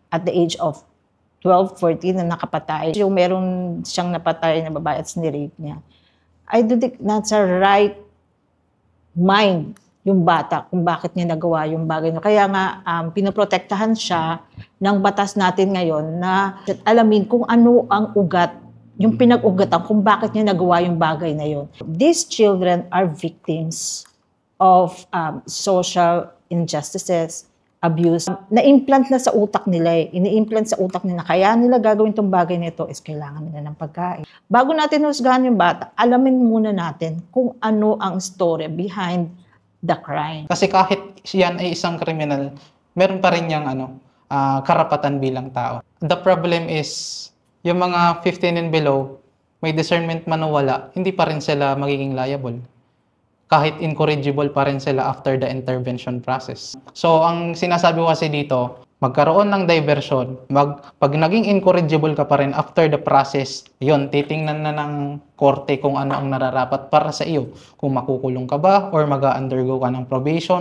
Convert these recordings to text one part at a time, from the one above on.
at the age of 12, 14 na nakapatay. Yung meron siyang napatay na babae at sinirape niya. I don't think nasa right mind yung bata kung bakit niya nagawa yung bagay na. Kaya nga, pinoprotektahan siya ng batas natin ngayon na alamin kung ano ang ugat, yung pinag-ugatan kung bakit niya nagawa yung bagay na yun. These children are victims of social injustices, abuse. Na-implant na sa utak nila eh. Ini-implant sa utak nila. Kaya nila gagawin itong bagay na ito is kailangan nila ng pagkain. Bago natin husgahan yung bata, alamin muna natin kung ano ang story behind the crime. Kasi kahit yan ay isang kriminal, meron pa rin niyang karapatan bilang tao. The problem is, yung mga 15 and below, may discernment man o wala, hindi pa rin sila magiging liable. Kahit incorrigible pa rin sila after the intervention process. So, ang sinasabi ko kasi dito, magkaroon ng diversion, pag naging incorrigible ka pa rin after the process, yun, titingnan na ng korte kung ano ang nararapat para sa iyo. Kung makukulong ka ba or mag-undergo ka ng probation.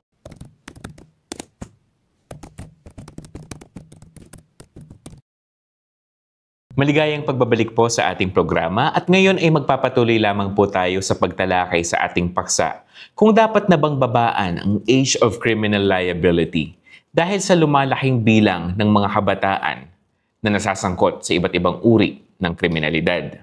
Maligayang pagbabalik po sa ating programa at ngayon ay magpapatuloy lamang po tayo sa pagtalakay sa ating paksa kung dapat na bang babaan ang age of criminal liability dahil sa lumalaking bilang ng mga kabataan na nasasangkot sa iba't ibang uri ng kriminalidad.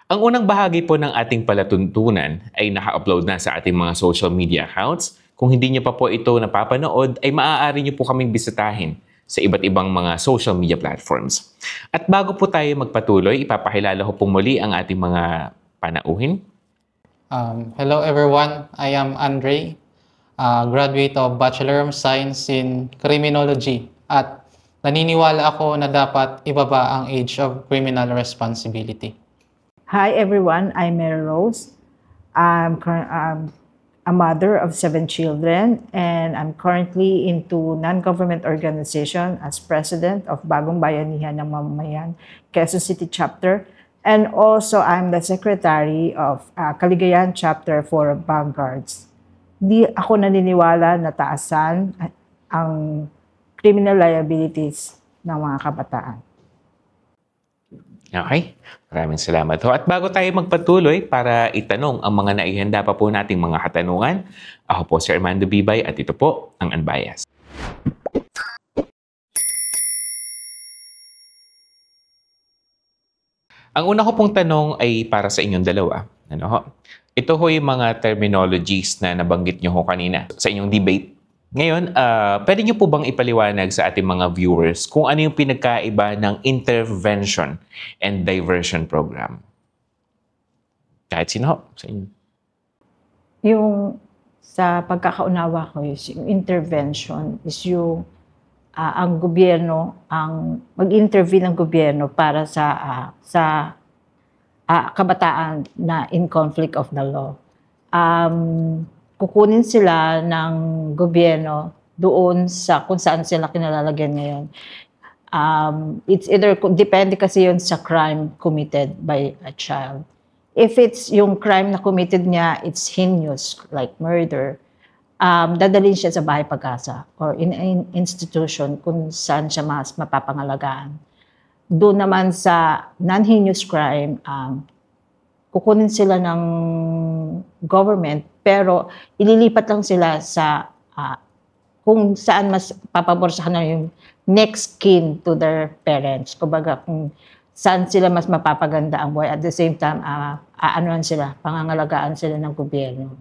Ang unang bahagi po ng ating palatuntunan ay naka-upload na sa ating mga social media accounts. Kung hindi niyo pa po ito napapanood ay maaari niyo po kaming bisitahin sa iba't ibang mga social media platforms. At bago po tayo magpatuloy, ipapakilala ko pong muli ang ating mga panauhin. Hello everyone, I am Andre, graduate of Bachelor of Science in Criminology. At naniniwala ako na dapat ibaba ang age of criminal responsibility. Hi everyone, I'm Mary Rose. I'm a mother of 7 children, and I'm currently into non-government organization as president of Bagong Bayanihan ng Mamamayan, Quezon City Chapter. And also, I'm the secretary of Caligayan Chapter for Vanguards. Di ako naniniwala na taasan ang criminal liabilities ng mga kabataan. Okay, maraming salamat ho. At bago tayo magpatuloy para itanong ang mga naihanda pa po nating mga katanungan, ako po si Armando Bibay at ito po ang Unbiased. Ang una ko pong tanong ay para sa inyong dalawa. Ano ho? Ito ho yung mga terminologies na nabanggit nyo ho kanina sa inyong debate. Ngayon, pwede nyo po bang ipaliwanag sa ating mga viewers kung ano yung pinagkaiba ng intervention and diversion program? Kahit sino ho, sa inyo. Yung sa pagkakaunawa ko, yung intervention is yung ang gobyerno, ang mag-intervene ng gobyerno para sa kabataan na in conflict of the law. Kukunin sila ng gobyerno doon sa kung saan sila kinalalagyan ngayon. It's either, depende kasi yun sa crime committed by a child. If it's yung crime na committed niya, it's heinous, like murder, dadalhin siya sa Bahay Pag-asa or in an institution kung saan siya mas mapapangalagaan. Doon naman sa non-heinous crime, kukunin sila ng government pero ililipat lang sila sa kung saan mas papabor sa kanila yung next kin to their parents. Kumbaga kung saan sila mas mapapaganda ang buhay. At the same time, aanoan sila, pangangalagaan sila ng gobyerno.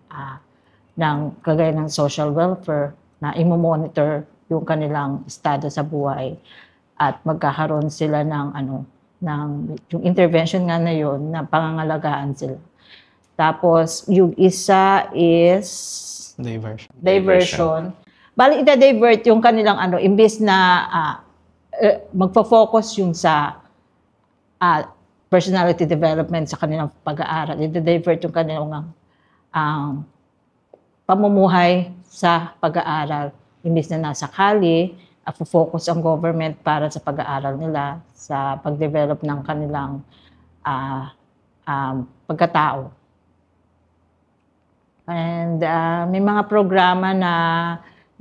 Ng kagaya ng social welfare na imo-monitor yung kanilang estado sa buhay at magkakaroon sila ng yung intervention nga na yun na pangangalagaan sila. Tapos yung isa is diversion. Bali ita-divert yung kanilang imbes na magfo-focus yung sa personality development sa kanilang pag-aaral. Ita-divert yung kanilang pamumuhay sa pag-aaral. Imbis na nasa kali, focus ang government para sa pag-aaral nila, sa pag-develop ng kanilang pagkatao. And may mga programa na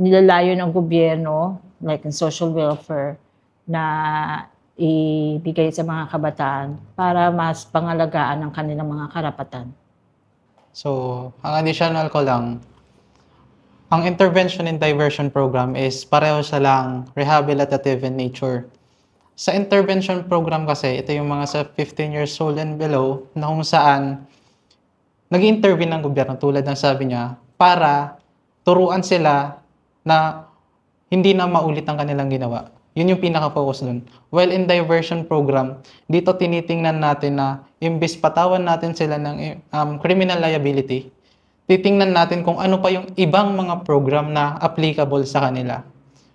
nilalayo ng gobyerno, like in social welfare, na ibigay sa mga kabataan para mas pangalagaan ang kanilang mga karapatan. So, ang additional ko lang, ang intervention and diversion program is pareho siya lang rehabilitative in nature. Sa intervention program kasi, ito yung mga sa 15 years old and below na kung saan nag-intervene ng gobyerno tulad ng sabi niya para turuan sila na hindi na maulit ang kanilang ginawa. Yun yung pinaka-focus dun. While in diversion program, dito tinitingnan natin na imbis patawan natin sila ng criminal liability, titingnan natin kung ano pa yung ibang mga program na applicable sa kanila.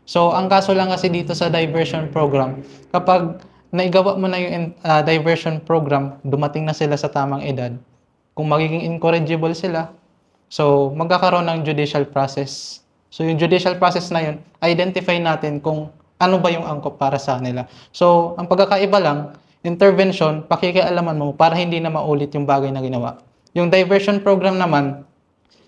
So, ang kaso lang kasi dito sa diversion program, kapag naigawa mo na yung diversion program, dumating na sila sa tamang edad, kung magiging incorrigible sila, so magkakaroon ng judicial process. So, yung judicial process na yun, identify natin kung ano ba yung angkop para sa kanila. So, ang pagkakaiba lang, intervention, pakikialaman mo para hindi na maulit yung bagay na ginawa. Yung diversion program naman,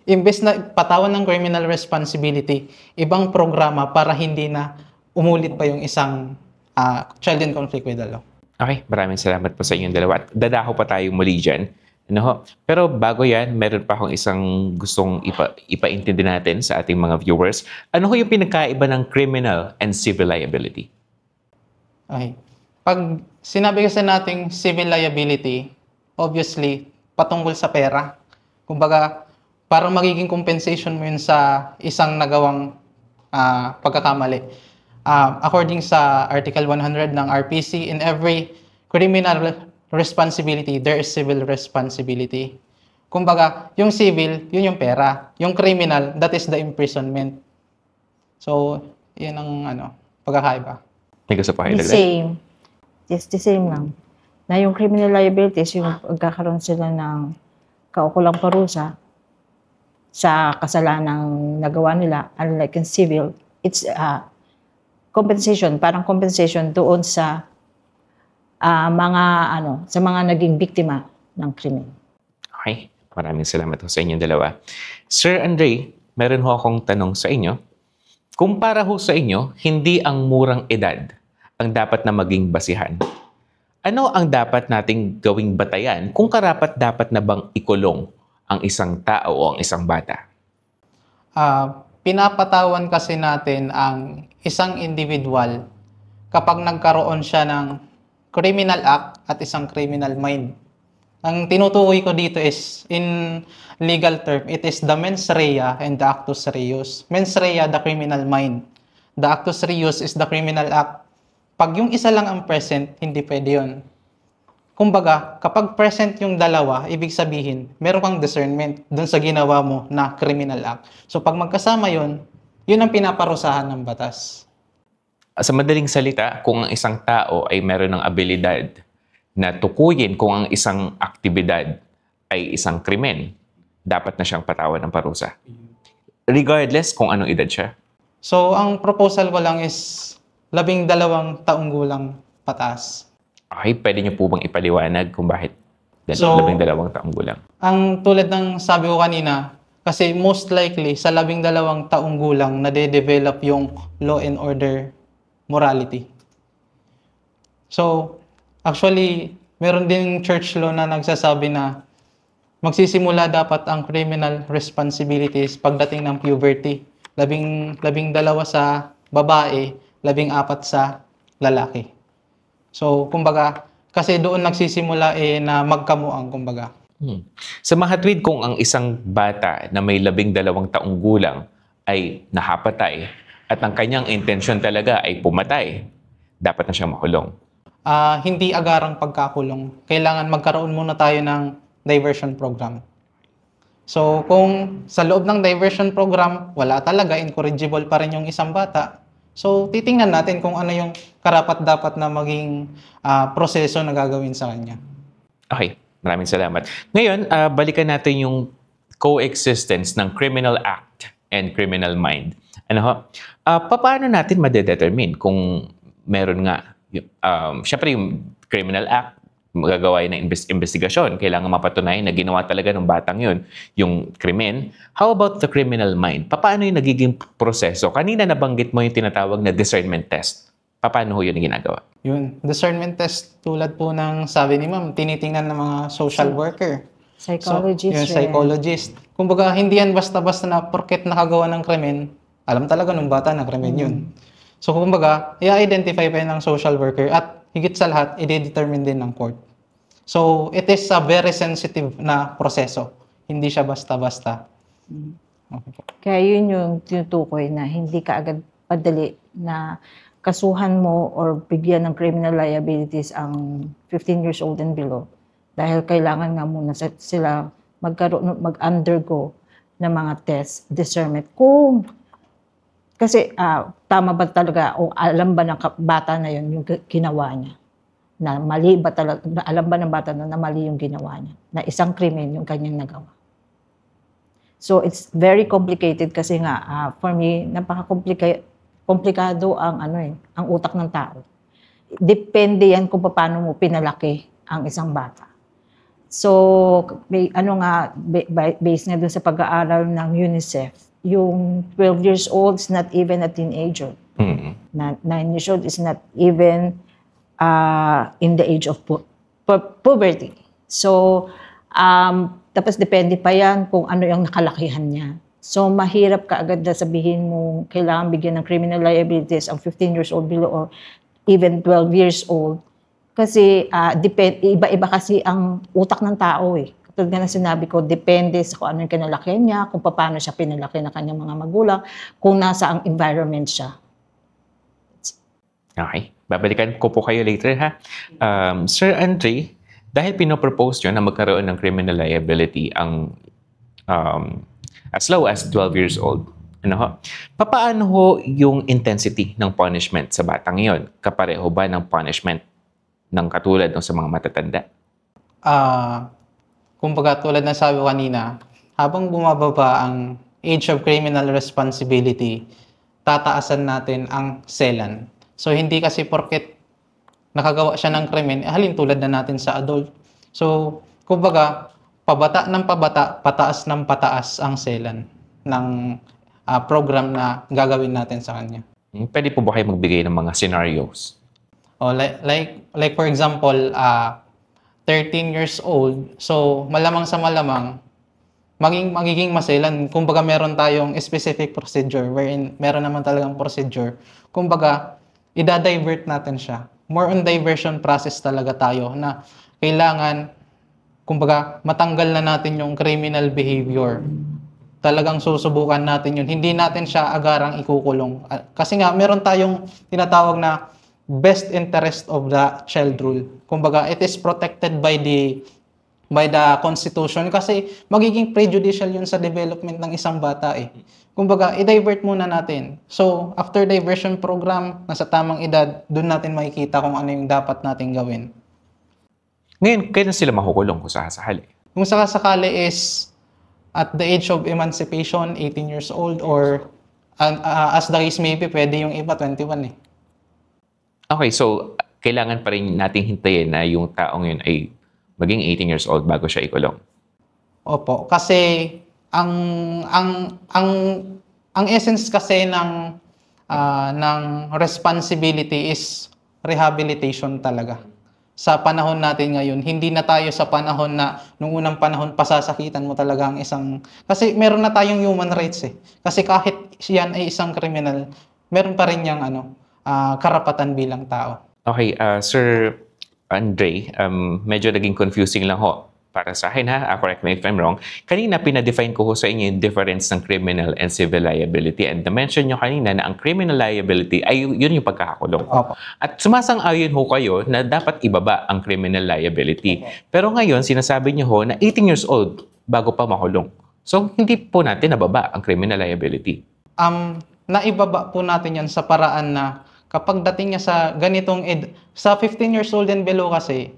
imbes na patawan ng criminal responsibility, ibang programa para hindi na umulit pa yung isang child in conflict with the law. Okay, maraming salamat po sa inyong dalawa. At dadako pa tayo muli dyan. Ano ho? Pero bago yan, meron pa akong isang gustong ipaintindi natin sa ating mga viewers. Ano ho yung pinagkaiba ng criminal and civil liability? Okay. Pag sinabi kasi nating civil liability, obviously, patungkol sa pera. Kumbaga, parang magiging compensation mo yun sa isang nagawang pagkakamali. According sa Article 100 ng RPC, in every criminal responsibility, there is civil responsibility. Kumbaga, yung civil, yun yung pera. Yung criminal, that is the imprisonment. So, yun ang pagkakaiba. May gusto pa kayo The same. It's the same lang. Na yung criminal liabilities, yung pagkakaroon sila ng kaukulang parusa sa kasalanang nagawa nila, unlike in civil, it's compensation, parang compensation doon sa sa mga naging biktima ng krimen. Okay, maraming salamat ho sa inyong dalawa. Sir Andre, meron ho akong tanong sa inyo. Kung para ho sa inyo, hindi ang murang edad ang dapat na maging basihan, ano ang dapat nating gawing batayan kung karapat-dapat na bang ikulong ang isang tao o ang isang bata? Pinapatawan kasi natin ang isang individual kapag nagkaroon siya ng criminal act at isang criminal mind. Ang tinutukoy ko dito is, in legal term, it is the mens rea and the actus reus. Mens rea, the criminal mind. The actus reus is the criminal act. Pag yung isa lang ang present, hindi pwede yun. Kumbaga, kapag present yung dalawa, ibig sabihin, meron kang discernment dun sa ginawa mo na criminal act. So pag magkasama yun, yun ang pinaparusahan ng batas. Sa madaling salita, kung ang isang tao ay meron ng abilidad na tukuyin kung ang isang aktibidad ay isang krimen, dapat na siyang patawan ng parusa. Regardless kung anong edad siya. So ang proposal ko lang is 12 taong gulang pataas. Okay, pwede niyo po bang ipaliwanag kung bakit 12 taong gulang? Ang tulad ng sabi ko kanina, kasi most likely sa 12 taong gulang nade-develop yung law and order morality. So, actually, meron din church law na nagsasabi na magsisimula dapat ang criminal responsibilities pagdating ng puberty. 12 sa babae, 14 sa lalaki. So, kumbaga, kasi doon nagsisimula na magkamuang, kumbaga. Sa mahatwid kung ang isang bata na may 12 taong gulang ay nakapatay at ang kanyang intensyon talaga ay pumatay, dapat na siyang makulong. Hindi agarang pagkakulong. Kailangan magkaroon muna tayo ng diversion program. So, kung sa loob ng diversion program, wala talaga, incorrigible pa rin yung isang bata, so, titingnan natin kung ano yung karapat-dapat na maging proseso na gagawin sa kanya. Okay, maraming salamat. Ngayon, balikan natin yung coexistence ng criminal act and criminal mind. Ano ho? Paano natin madedetermine kung meron nga, syempre yung criminal act, magagawa ng investigasyon, kailangan mapatunayan na ginawa talaga ng batang yun, yung krimen. How about the criminal mind? Paano yung nagiging proseso? Kanina nabanggit mo yung tinatawag na discernment test. Paano ho yun ginagawa? Yun, discernment test tulad po ng sabi ni ma'am, tinitingnan ng mga social worker. Psychologist Yung rin. psychologist. Kumbaga, hindi yan basta-basta na porket nakagawa ng krimen, alam talaga nung bata na krimen yun. So, kumbaga, i-identify pa yun ng social worker at higit sa lahat, i-determine din ng court. So, it is a very sensitive na proseso. Hindi siya basta-basta. Okay po. Kaya yun yung tinutukoy na hindi ka agad padali na kasuhan mo or bigyan ng criminal liabilities ang 15 years old and below. Dahil kailangan nga muna sila mag-undergo ng mga test, discernment. Kasi tama ba talaga o alam ba ng bata na yun yung ginawa niya? Na mali ba talaga, alam ba ng bata na mali yung ginawa niya? Na isang krimen yung kanyang nagawa. So it's very complicated kasi nga for me komplikado ang ang utak ng tao. Depende yan kung paano mo pinalaki ang isang bata. So based nga dun sa pag-aaral ng UNICEF, yung 12 years old is not even a teenager. 9 years old is not even in the age of puberty. So tapos depende pa yan kung ano yung nakalakihan niya. So, mahirap ka agad na sabihin mo kailangan bigyan ng criminal liabilities ang 15 years old below or even 12 years old. Kasi iba-iba kasi ang utak ng tao eh. Katulad nga na sinabi ko, depende sa kung ano yung kinalakihan niya, kung paano siya pinalaki ng kanyang mga magulang, kung nasa ang environment siya. Okay. Babalikan ko po kayo later ha. Sir Andre, dahil pinopropose nyo na magkaroon ng criminal liability ang as low as 12 years old. Papaano ho yung intensity ng punishment sa batang yon? Kapareho ba ng punishment ng katulad ng sa mga matatanda? Kumbaga tulad na sabi ko kanina, habang bumababa ang age of criminal responsibility, tataasan natin ang selan. So hindi kasi porket nakagawa siya ng krimen, halin tulad na natin sa adult. So, kumbaga, pabata ng pabata, pataas ng pataas ang selan ng program na gagawin natin sa kanya. Pwede po ba kayo magbigay ng mga scenarios? Like for example, 13 years old, so malamang sa malamang, magiging maselan. Kumbaga, meron tayong specific procedure wherein meron naman talagang procedure. Kumbaga, i-divert natin siya. More on diversion process talaga tayo na kailangan, kumbaga, matanggal na natin yung criminal behavior. Talagang susubukan natin yun. Hindi natin siya agarang ikukulong. Kasi nga, meron tayong tinatawag na best interest of the child rule. Kumbaga, it is protected by the Constitution kasi magiging prejudicial yun sa development ng isang bata eh. Kumbaga, i-divert muna natin. So, after diversion program, nasa tamang edad, doon natin makikita kung ano yung dapat natin gawin. Ngayon, kailan sila makukulong kung sakasakali? Kung sakasakali is at the age of emancipation, 18 years old, or as the case may be, pwede yung iba, 21 eh. Okay, so kailangan pa rin nating hintayin na yung taong yun ay maging 18 years old bago siya ikulong. Opo, kasi ang essence kasi ng responsibility is rehabilitation talaga. Sa panahon natin ngayon, hindi na tayo sa panahon na nung unang panahon pasasakitan mo talaga ang isang kasi meron na tayong human rights eh. Kasi kahit yan ay isang criminal, meron pa rin yang karapatan bilang tao. Okay, Sir Andre, medyo naging confusing lang ho para sa akin ha, correct me if I'm wrong. Kanina pinadefine ko ho sa inyo yung difference ng criminal and civil liability and na-mention nyo kanina na ang criminal liability ay yun yung pagkakakulong. Opo. At sumasang-ayon ho kayo na dapat ibaba ang criminal liability. Pero ngayon, sinasabi nyo ho na 18 years old bago pa makulong. So, hindi po natin nababa ang criminal liability. Naibaba po natin yan sa paraan na kapag dating niya sa ganitong sa 15 years old and below kasi,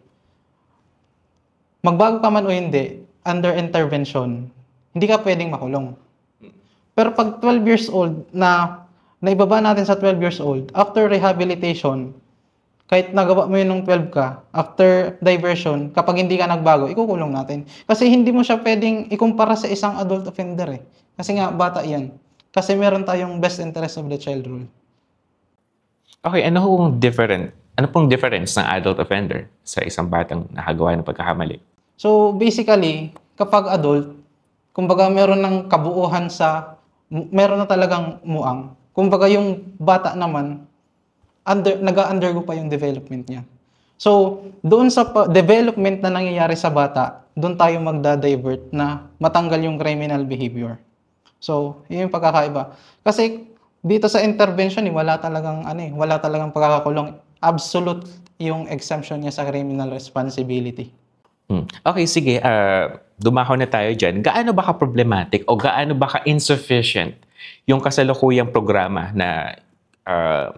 magbago ka man o hindi, under intervention, hindi ka pwedeng makulong. Pero pag 12 years old, naibaba natin sa 12 years old, after rehabilitation, kahit nagawa mo yun ng 12 ka, after diversion, kapag hindi ka nagbago, ikukulong natin. Kasi hindi mo siya pwedeng ikumpara sa isang adult offender eh. Kasi nga, bata yan. Kasi meron tayong best interest of the child rule. Okay, ano pong difference ng adult offender sa isang batang nakagawa ng pagkakamali? So basically, kapag adult, kumbaga meron ng kabuuhan meron na talagang muang. Kumbaga yung bata naman, nag-undergo pa yung development niya. So, doon sa development na nangyayari sa bata, doon tayo magda-divert na matanggal yung criminal behavior. So, yun yung pagkakaiba. Kasi dito sa intervention, wala talagang pagkakakulong. Absolute yung exemption niya sa criminal responsibility. Okay, sige. Dumako na tayo dyan. Gaano ba ka-problematic o gaano ba ka-insufficient yung kasalukuyang programa na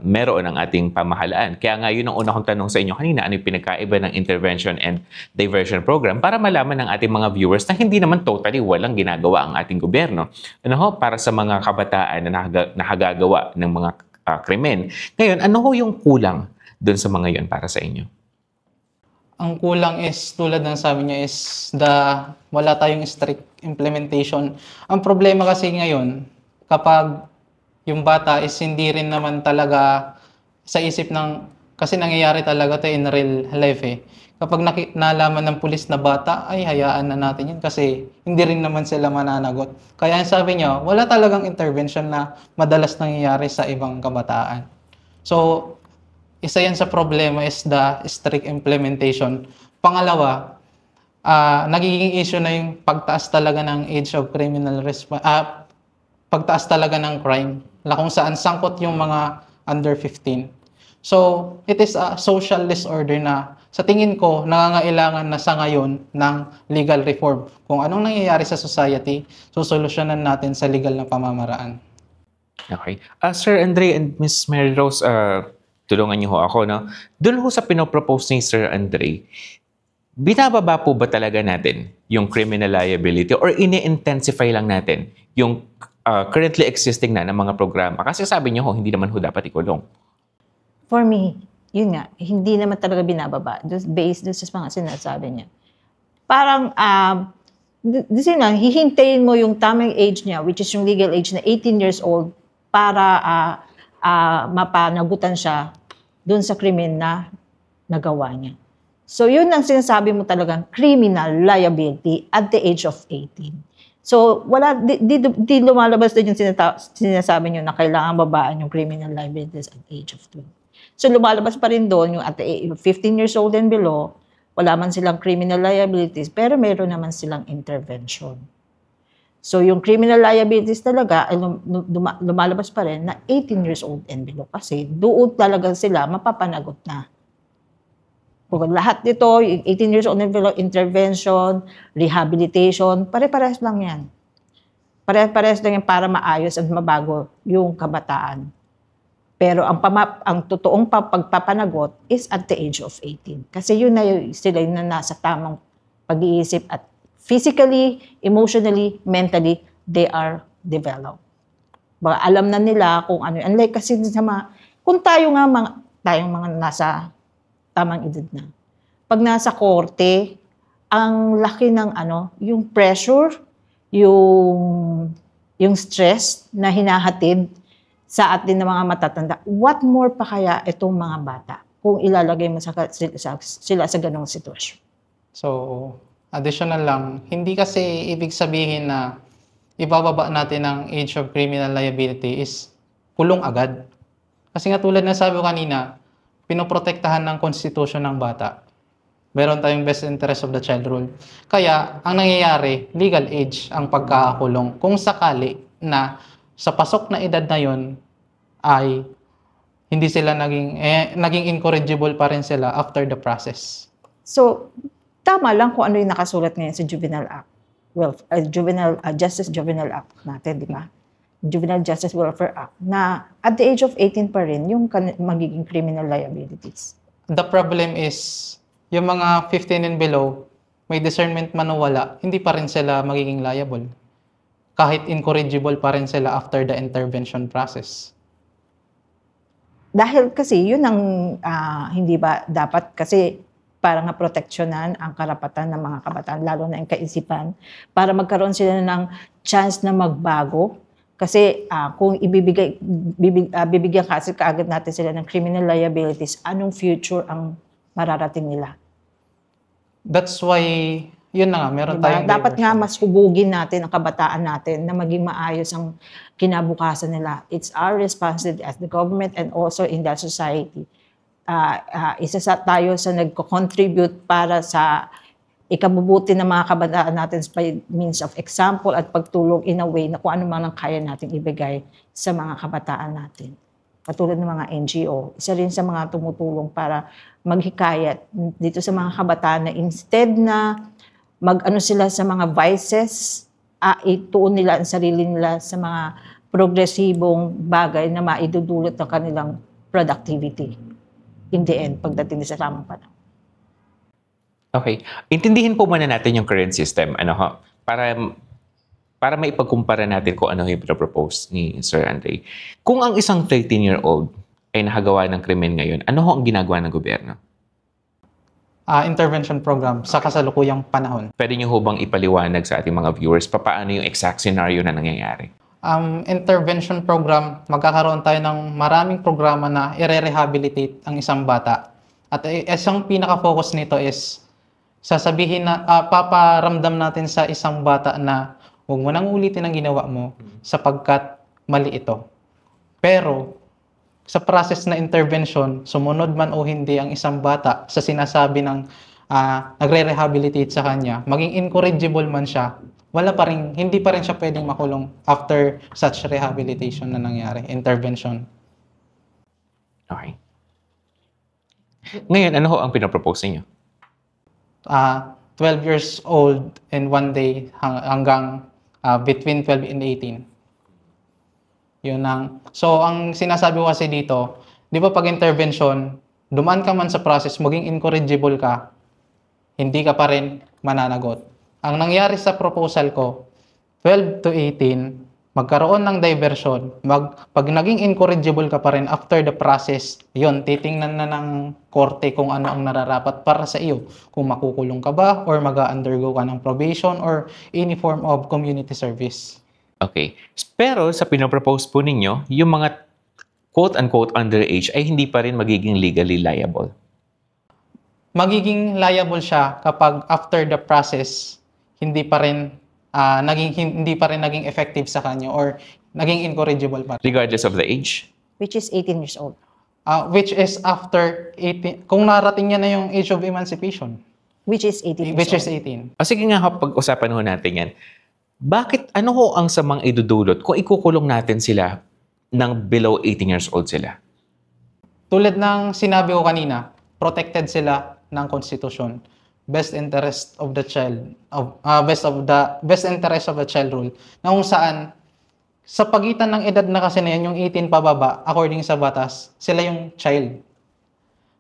meron ng ating pamahalaan? Kaya nga yun ang una kong tanong sa inyo kanina, ano yung pinagkaiba ng intervention and diversion program para malaman ng ating mga viewers na hindi naman totally walang ginagawa ang ating gobyerno. Para sa mga kabataan na nakagagawa ng mga krimen. Ngayon, ano ho yung kulang dun sa mga yun para sa inyo? Ang kulang is, tulad ng sabi niya, is wala tayong strict implementation. Ang problema kasi ngayon, kapag yung bata is hindi rin naman talaga sa isip kasi nangyayari talaga to in real life eh. Kapag nalaman ng pulis na bata, ay hayaan na natin yun kasi hindi rin naman sila mananagot. Kaya sabi niya, wala talagang intervention na madalas nangyayari sa ibang kabataan. So, isa yan sa problema is the strict implementation. Pangalawa, nagiging issue na yung pagtaas talaga ng age of pagtaas talaga ng crime na kung saan sangkot yung mga under 15. So, it is a social disorder na sa tingin ko nangangailangan na sa ngayon ng legal reform. Kung anong nangyayari sa society, sosolusyonan natin sa legal na pamamaraan. Okay. Sir Andre and Miss Mary Rose, tulungan niyo ho ako, no? Doon ho sa pinopropose ni Sir Andre, binababa po ba talaga natin yung criminal liability or ini-intensify lang natin yung currently existing na ng mga programa? Kasi sabi niyo ho, hindi naman ho dapat ikulong. For me, yun nga, hindi naman talaga binababa. Just based sa mga sinasabi niya. Parang, hihintayin mo yung tamang age niya, which is yung legal age na 18 years old, para mapanagutan siya dun sa krimen na nagawa niya. So, yun ang sinasabi mo talagang criminal liability at the age of 18. So, di lumalabas din yung sinasabi niyo na kailangan babaan yung criminal liabilities at the age of 20. So, lumalabas pa rin doon yung at 15 years old and below, wala man silang criminal liabilities, pero meron naman silang intervention. So, yung criminal liabilities talaga, lumalabas pa rin na 18 years old and below. Kasi doon talaga sila mapapanagot na. Kung lahat dito, yung 18 years old and below, intervention, rehabilitation, pare-pares lang yan. Pare-pares lang yan para maayos at mabago yung kabataan. Pero ang totoong pagpapanagot is at the age of 18. Kasi yun na sila yung nasa tamang pag-iisip at physically, emotionally, mentally, they are developed. Baka alam na nila kung ano. Unlike kasi sa kung tayong mga nasa tamang edad na. Pag nasa korte, ang laki ng yung pressure, yung stress na hinahatid sa atin ng mga matatanda. What more pa kaya itong mga bata kung ilalagay mo sila sa ganong sitwasyon? So, additional lang, hindi kasi ibig sabihin na ibababa natin ang age of criminal liability is kulong agad. Kasi nga tulad na sabi ko kanina, pinoprotektahan ng konstitusyon ng bata. Meron tayong best interest of the child rule. Kaya, ang nangyayari, legal age ang pagkakakulong. Kung sakali na sa pasok na edad na yon ay hindi sila naging incorrigible pa rin sila after the process. So, tama lang kung ano yung nakasulat ngayon sa Juvenile Act. Juvenile Act natin, di ba? Juvenile Justice Welfare Act na at the age of 18 pa rin yung magiging criminal liabilities. The problem is, yung mga 15 and below, may discernment man o wala, hindi pa rin sila magiging liable. Kahit incorrigible pa rin sila after the intervention process. Dahil kasi yun ang hindi ba dapat kasi para nga proteksyonan ang karapatan ng mga kabataan, lalo na ang kaisipan, para magkaroon sila ng chance na magbago. Kasi kung bibigyan kasi kaagad natin sila ng criminal liabilities, anong future ang mararating nila? That's why, yun na nga, meron Diba? tayong Dapat nga diversion. mas hubugin natin ang kabataan natin na maging maayos ang kinabukasan nila. It's our responsibility as the government and also in the society. Tayo sa nagko-contribute para sa ikabubuti ng mga kabataan natin by means of example at pagtulong in a way na kung ano man ang kaya natin ibigay sa mga kabataan natin. Katulad ng mga NGO, isa rin sa mga tumutulong para maghikayat dito sa mga kabataan na instead na mag-ano sila sa mga vices, ituon nila ang sarili nila sa mga progresibong bagay na maidudulot ng kanilang productivity in the end, pagdating sa tamang panahon. Okay. Intindihin po muna natin yung current system. Para maipagkumpara natin kung ano yung propose ni Sir Andre. Kung ang isang 13-year-old ay nakagawa ng krimen ngayon, ano ho ang ginagawa ng gobyerno? Intervention program sa kasalukuyang panahon. Pwede niyo ho bang ipaliwanag sa ating mga viewers paano yung exact scenario na nangyayari? Intervention program, magkakaroon tayo ng maraming programa na i-rehabilitate ang isang bata. At isang pinaka-focus nito is sasabihin na paparamdam natin sa isang bata na huwag mo nang ulitin ang ginawa mo sapagkat mali ito. Pero sa process na intervention, sumunod man o hindi ang isang bata sa sinasabi ng nagre-rehabilitate sa kanya, maging incorrigible man siya, hindi pa rin siya pwedeng makulong after such rehabilitation na nangyari, intervention. Okay. Ngayon, ano ho ang pinapropose niyo? 12 years old and 1 day hanggang between 12 and 18. Yun ang. So, ang sinasabi ko kasi dito, di ba pag intervention, dumaan ka man sa process, maging incorrigible ka, hindi ka pa rin mananagot. Ang nangyari sa proposal ko, 12 to 18, magkaroon ng diversion, pag naging incorrigible ka pa rin after the process, yun, titingnan na ng korte kung ano ang nararapat para sa iyo. Kung makukulong ka ba or mag-undergo ka ng probation or any form of community service. Okay. Pero sa pinapropose po ninyo, yung mga quote-unquote underage ay hindi pa rin magiging legally liable. Magiging liable siya kapag after the process, hindi pa rin naging effective sa kanya or naging incorrigible pa. Regardless of the age? Which is 18 years old. Which is after 18, kung narating niya na yung age of emancipation. Which is 18 years Which is old. 18. O sige nga, pag-usapan ho natin yan. Bakit, ano ho ang samang idudulot kung ikukulong natin sila ng below 18 years old sila? Tulad ng sinabi ko kanina, protected sila ng konstitusyon. Best interest of the child, best interest of the child rule, na kung saan sa pagitan ng edad na kasi na yan, yung 18 pababa, according sa batas, sila yung child.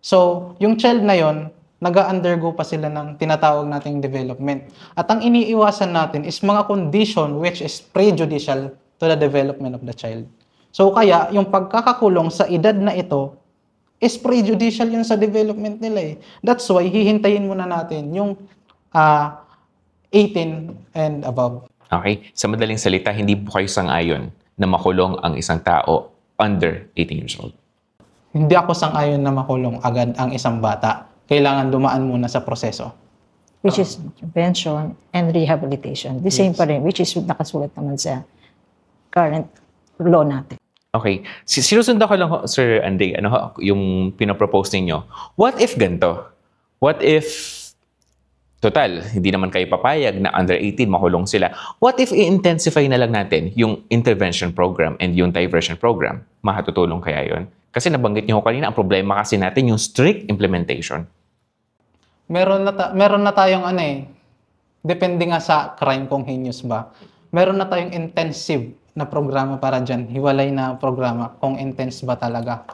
So, yung child na yon, nag-undergo pa sila ng tinatawag nating development. At ang iniiwasan natin is mga condition which is prejudicial to the development of the child. So, kaya yung pagkakakulong sa edad na ito is prejudicial yun sa development nila eh. That's why hihintayin muna natin yung 18 and above. Okay? Sa madaling salita, hindi po kayo sang-ayon na makulong ang isang tao under 18 years old. Hindi ako sang-ayon na makulong agad ang isang bata. Kailangan dumaan muna sa proseso. Which is prevention and rehabilitation. The same pa rin, which is nakasulat naman sa current law natin. Okay. Sinusundan ko lang, Sir Andre, yung pinapropose ninyo. What if ganito? What if, total, hindi naman kayo papayag na under 18 makulong sila. What if i-intensify na lang natin yung intervention program and yung diversion program? Makatutulong kaya yon? Kasi nabanggit niyo kanina, ang problema kasi natin yung strict implementation. Meron na tayong depende nga sa crime kung heinous ba. Meron na tayong intensive na programa para dyan. Hiwalay na programa kung intense ba talaga.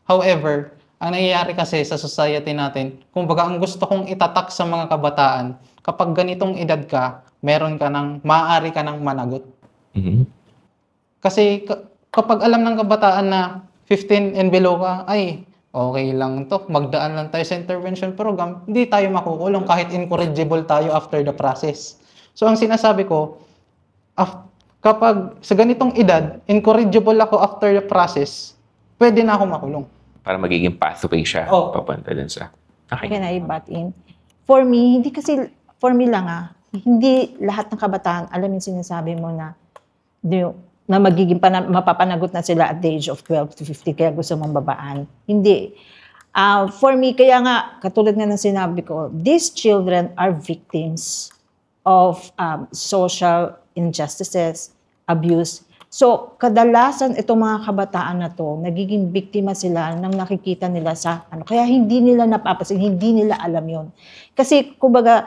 However, ang nangyayari kasi sa society natin, kumbaga ang gusto kong itatak sa mga kabataan, kapag ganitong edad ka, maaari ka ng managot. Mm-hmm. Kasi kapag alam ng kabataan na 15 and below ka, ay, okay lang to, magdaan lang tayo sa intervention program, hindi tayo makukulong kahit incorrigible tayo after the process. So ang sinasabi ko, kapag sa ganitong edad, incorrigible ako after the process, pwede na ako makulong. Para magiging pathway siya Oo. papunta dun sa... Okay. Can I butt in? For me, for me lang hindi lahat ng kabataan alam yung sinasabi mo na magiging mapapanagot na sila at the age of 12 to 50 kaya gusto mong babaan. Hindi. For me, kaya nga, katulad nga ng sinabi ko, these children are victims of social injustices, abuse. So, kadalasan itong mga kabataan na to, nagiging biktima sila ng nakikita nila sa kaya hindi nila napapansin, hindi nila alam yon. Kasi, kumbaga,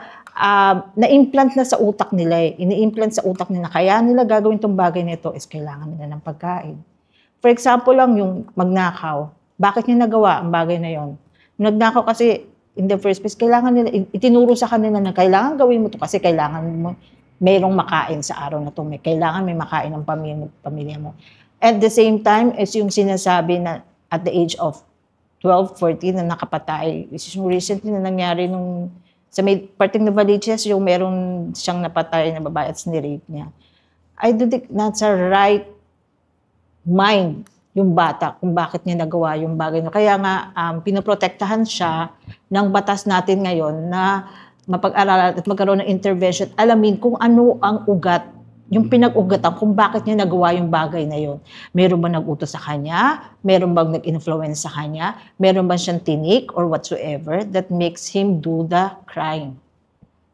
na-implant na sa utak nila ini-implant sa utak nila, kaya nila gagawin itong bagay nito is kailangan nila ng pagkain. For example lang, yung magnakaw. Bakit niya nagawa ang bagay na yon? Nagnakaw kasi, in the first place, kailangan nila, itinuro sa kanila na kailangan gawin mo to kasi kailangan mo mayroong makain sa araw na to. Kailangan may makain ng pamilya mo. At the same time, is yung sinasabi na at the age of 12, 14 na nakapatay. Which is recently na nangyari sa may parting na Valiches, yung meron siyang napatay na babae at sinirape niya. I don't think that's a right mind yung bata kung bakit niya nagawa yung bagay. Kaya nga, pinoprotektahan siya ng batas natin ngayon na mapag-aralan at magkaroon ng intervention, alamin kung ano ang ugat, yung pinag-ugatan, kung bakit niya nagawa yung bagay na yun. Meron ba nag-utos sa kanya? Meron bang nag-influence sa kanya? Meron ba siyang tinik or whatsoever that makes him do the crime?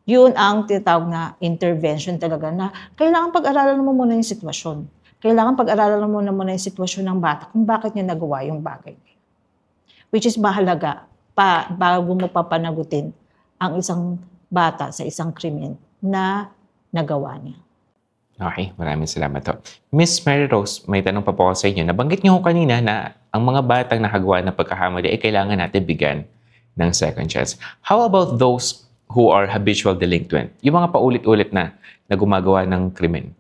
Yun ang tinatawag na intervention talaga na kailangan pag-aralan mo muna yung sitwasyon. Kailangan pag-aralan mo muna yung sitwasyon ng bata kung bakit niya nagawa yung bagay. Which is mahalaga bago mo papanagutin ang isang bata sa isang krimen na nagawa niya. Okay, maraming salamat to. Miss Mary Rose, may tanong pa po ako sa inyo. Nabanggit niyo kanina na ang mga batang nakagawa ng pagkakamali ay kailangan natin bigyan ng second chance. How about those who are habitual delinquent? Yung mga paulit-ulit na gumagawa ng krimen?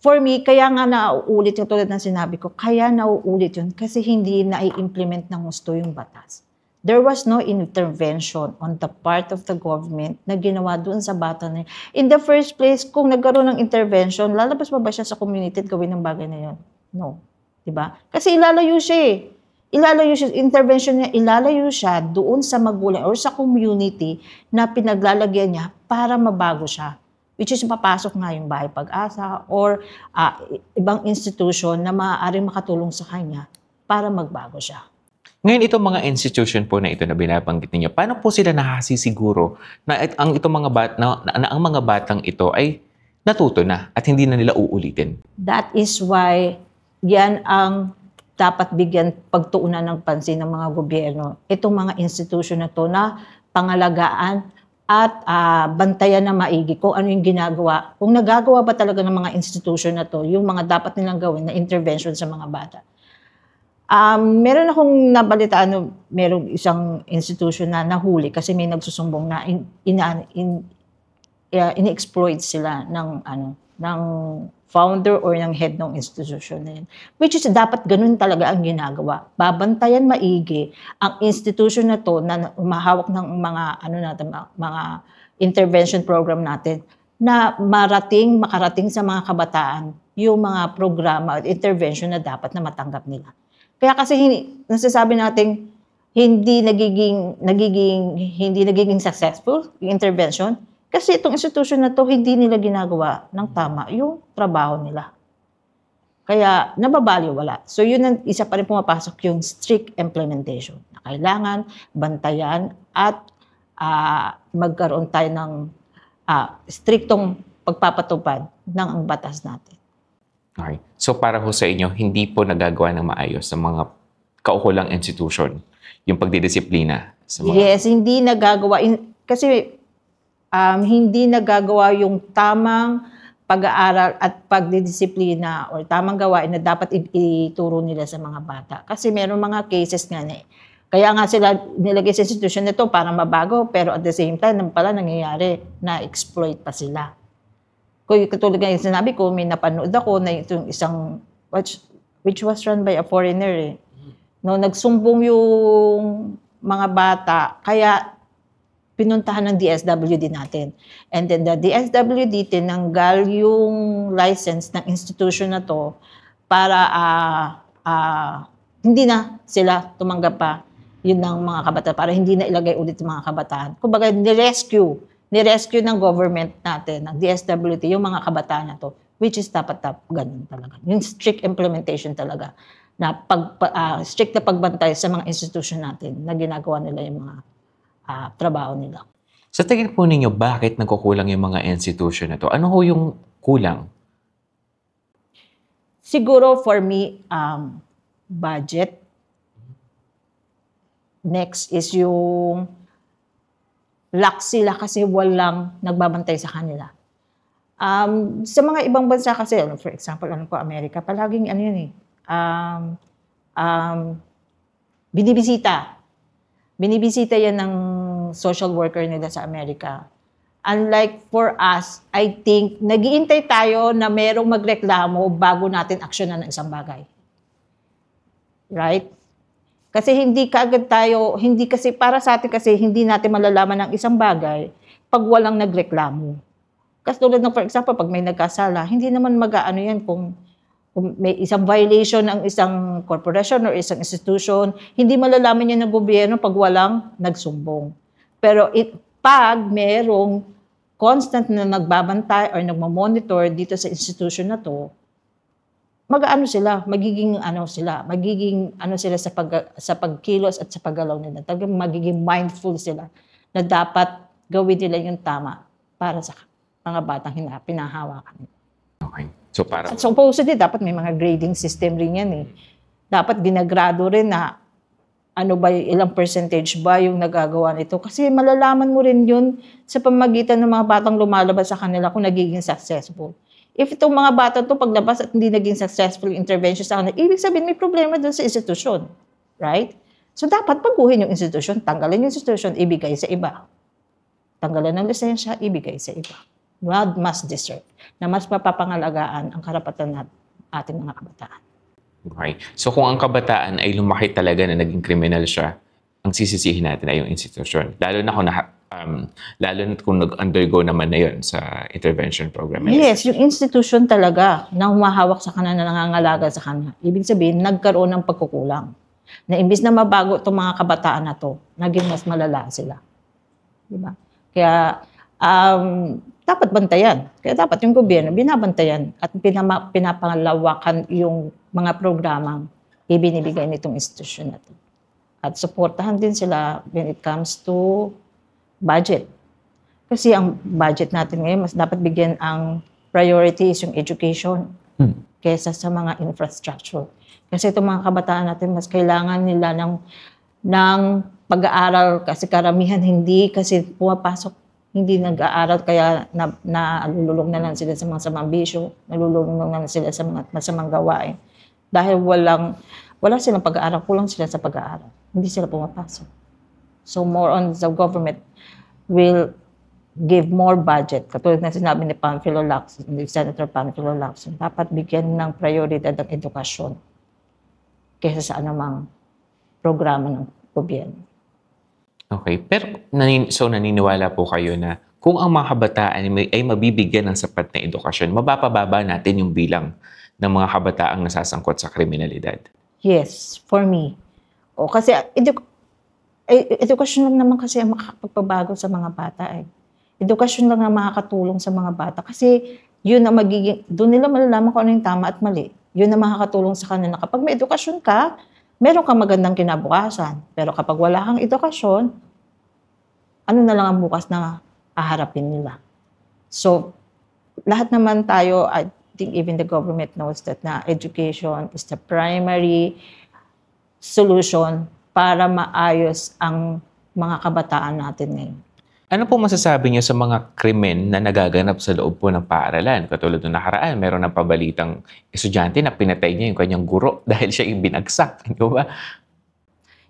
For me, kaya nga nauulit yung tulad ng sinabi ko, kaya nauulit yun kasi hindi na-implement ng gusto yung batas. There was no intervention on the part of the government na ginawa doon sa bata na yun. In the first place, kung nagkaroon ng intervention, lalabas ba siya sa community at gawin ng bagay na yun? No. Diba? Kasi ilalayo siya intervention niya, ilalayo siya doon sa magulang or sa community na pinaglalagyan niya para mabago siya. Which is papasok nga yung Bahay Pag-asa or ibang institution na maaaring makatulong sa kanya para magbago siya. Ngayon, itong mga institution po na ito na binabanggit ninyo, paano po sila nakasisiguro na ang mga batang ito ay natuto na at hindi na nila uulitin? That is why yan ang dapat bigyan pagtuunan ng pansin ng mga gobyerno. Itong mga institution na to na pangalagaan at bantayan na maigi kung ano yung ginagawa. Kung nagagawa ba talaga ng mga institution na to, yung mga dapat nilang gawin na intervention sa mga bata. Meron akong nabalitaan, merong isang institution na nahuli kasi may nagsusumbong na in-exploit sila ng founder or ng head ng institution na yun. Which is dapat ganun talaga ang ginagawa. Babantayan maigi ang institution na to na umahawak ng mga intervention program natin na makarating sa mga kabataan yung mga programa at intervention na dapat na matanggap nila. Kaya kasi nasasabi natin hindi nagiging successful yung intervention kasi itong institution na to hindi nila ginagawa ng tama yung trabaho nila. Kaya nababaliwala. So yun ang isa pa rin pumapasok yung strict implementation. Na kailangan bantayan at magkaroon tayo ng striktong pagpapatupad ng ang batas natin. Okay. So para ho sa inyo, hindi po nagagawa ng maayos sa mga kaukulang institution yung pagdidisiplina sa mga... Yes, hindi nagagawa. Kasi hindi nagagawa yung tamang pag-aaral at pagdidisiplina or tamang gawain na dapat ituro nila sa mga bata. Kasi meron mga cases nga na kaya nga sila nilagay sa institution na to para mabago, pero at the same time, pala nangyayari na exploit pa sila. Kung katulad nga yung sinabi ko, may napanood ako na itong isang, which was run by a foreigner No, nagsumbong yung mga bata, kaya pinuntahan ng DSWD natin. And then the DSWD tinanggal yung license ng institution na to para hindi na sila tumanggap pa yun ng mga kabataan, para hindi na ilagay ulit yung mga kabataan. Kumbaga, ni-rescue ng government natin, ng DSWD, yung mga kabataan na to, which is dapat ganun talaga. Yung strict implementation talaga, na strict na pagbantay sa mga institution natin na ginagawa nila yung mga trabaho nila. Sa tingin po ninyo, bakit nagkukulang yung mga institution na to? Ano ho yung kulang? Siguro for me, budget. Next is yung lax sila kasi walang nagbabantay sa kanila. Sa mga ibang bansa kasi, for example, Amerika, palaging binibisita. Binibisita yan ng social worker nila sa Amerika. Unlike for us, I think, nag-iintay tayo na merong magreklamo bago natin aksyonan ng isang bagay. Right? Kasi hindi kasi para sa atin kasi hindi natin malalaman ng isang bagay pag walang nagreklamo. Kasi tulad ng, for example, pag may nagkasala, hindi naman mag-aano yan kung may isang violation ng isang corporation or isang institution, hindi malalaman yan ng gobyerno pag walang nagsumbong. Pero pag merong constant na nagbabantay or nagmamonitor dito sa institution na to, magiging sa pagkilos at sa paggalaw nila. Talagang magiging mindful sila na dapat gawin nila yung tama para sa mga batang pinahawakan. Okay. So supposedly, dapat may mga grading system rin yan eh. Dapat ginagrado rin na ilang percentage ba yung nagagawa nito. Kasi malalaman mo rin yun sa pamagitan ng mga batang lumalabas sa kanila kung nagiging successful. If itong mga bata to paglabas at hindi naging successful intervention sa kanila, ibig sabihin may problema doon sa institusyon. Right? So dapat baguhin yung institusyon, tanggalin yung institusyon, ibigay sa iba. Tanggalan ng lisensya, ibigay sa iba. God must deserve na mas mapapangalagaan ang karapatan ng ating mga kabataan. Okay. So kung ang kabataan ay lumaki talaga na naging kriminal siya, ang sisisihin natin ay yung institusyon. Lalo na kung nag-undergo naman na yun sa intervention program. Yes, yung institution talaga na humahawak sa kanila, na nangangalaga sa kanila. Ibig sabihin, nagkaroon ng pagkukulang. Na imbis na mabago itong mga kabataan na to, naging mas malala sila. Diba? Kaya, dapat bantayan. Kaya dapat yung gobyerno binabantayan at pinapangalawakan yung mga programang ibinibigay nitong institusyon na to. At suportahan din sila when it comes to budget. Kasi ang budget natin ngayon, mas dapat bigyan ang priorities yung education kaysa sa mga infrastructure. Kasi itong mga kabataan natin, mas kailangan nila ng pag-aaral kasi karamihan hindi kasi pumapasok, hindi nag-aaral kaya nalululong na lang sila sa mga masamang bisyo, nalululong na lang sila sa mga masamang gawain. Dahil wala silang pag-aaral, kulang sila sa pag-aaral. Hindi sila pumapasok. So more on the government will give more budget. Katulad na sinabi ni Senator Panfilo Lacson, dapat bigyan ng prioridad ang edukasyon kaysa sa anumang programa ng gobyerno. Okay. Pero naniniwala po kayo na kung ang mga kabataan ay mabibigyan ng sapat na edukasyon, mapapababa natin yung bilang ng mga kabataang nasasangkot sa kriminalidad? Yes, for me. Kasi edukasyon lang naman kasi ang makakapagpabago sa mga bata eh. Edukasyon lang ang makakatulong sa mga bata kasi yun ang doon nila malalaman kung ano yung tama at mali. Yun ang makakatulong sa kanila. Kapag may edukasyon ka, meron kang magandang kinabukasan. Pero kapag wala kang edukasyon, ano na lang ang bukas na haharapin nila. So, lahat naman tayo, I think even the government knows that na education is the primary solution para maayos ang mga kabataan natin ngayon. Ano po masasabi niyo sa mga krimen na nagaganap sa loob po ng paaralan? Katulad ng nakaraan, meron ng pabalitang estudyante na pinatay niya yung kanyang guro dahil siya yung binagsak. Di ba?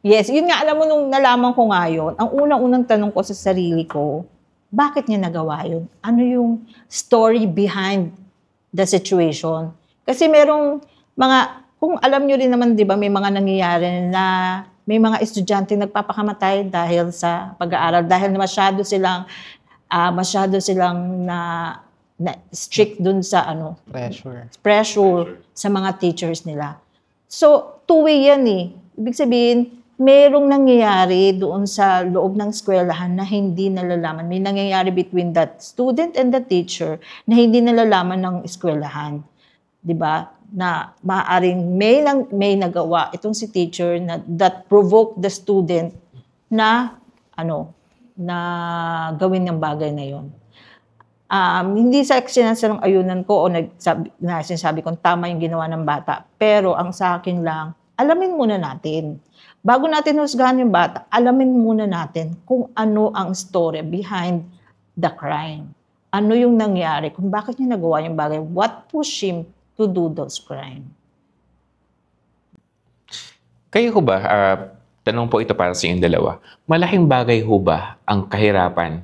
Yes, yun nga, alam mo, nung nalaman ko nga yun, ang unang-unang tanong ko sa sarili ko, bakit niya nagawa yun? Ano yung story behind the situation? Kasi merong kung alam nyo rin naman, di ba, may mga nangyayari na may mga estudyante nagpapakamatay dahil sa pag-aaral, dahil masyado silang na strict dun sa pressure sa mga teachers nila. So, two-way yan eh. Ibig sabihin, merong nangyayari doon sa loob ng eskwelahan na hindi nalalaman. May nangyayari between that student and the teacher na hindi nalalaman ng eskwelahan. 'Di ba? Na maaaring may nagawa itong si teacher na that provoke the student na gawin ng bagay na 'yon. Hindi sa sinasabi ng ayunan ko o sinasabi kong tama yung ginawa ng bata, pero ang sa akin lang, alamin muna natin. Bago natin husgahan yung bata, alamin muna natin kung ano ang story behind the crime. Ano yung nangyari, kung bakit niya nagawa yung bagay, what pushed him to do those crime. Kayo ho ba, tanong po ito para sa inyong dalawa, malaking bagay ho ba ang kahirapan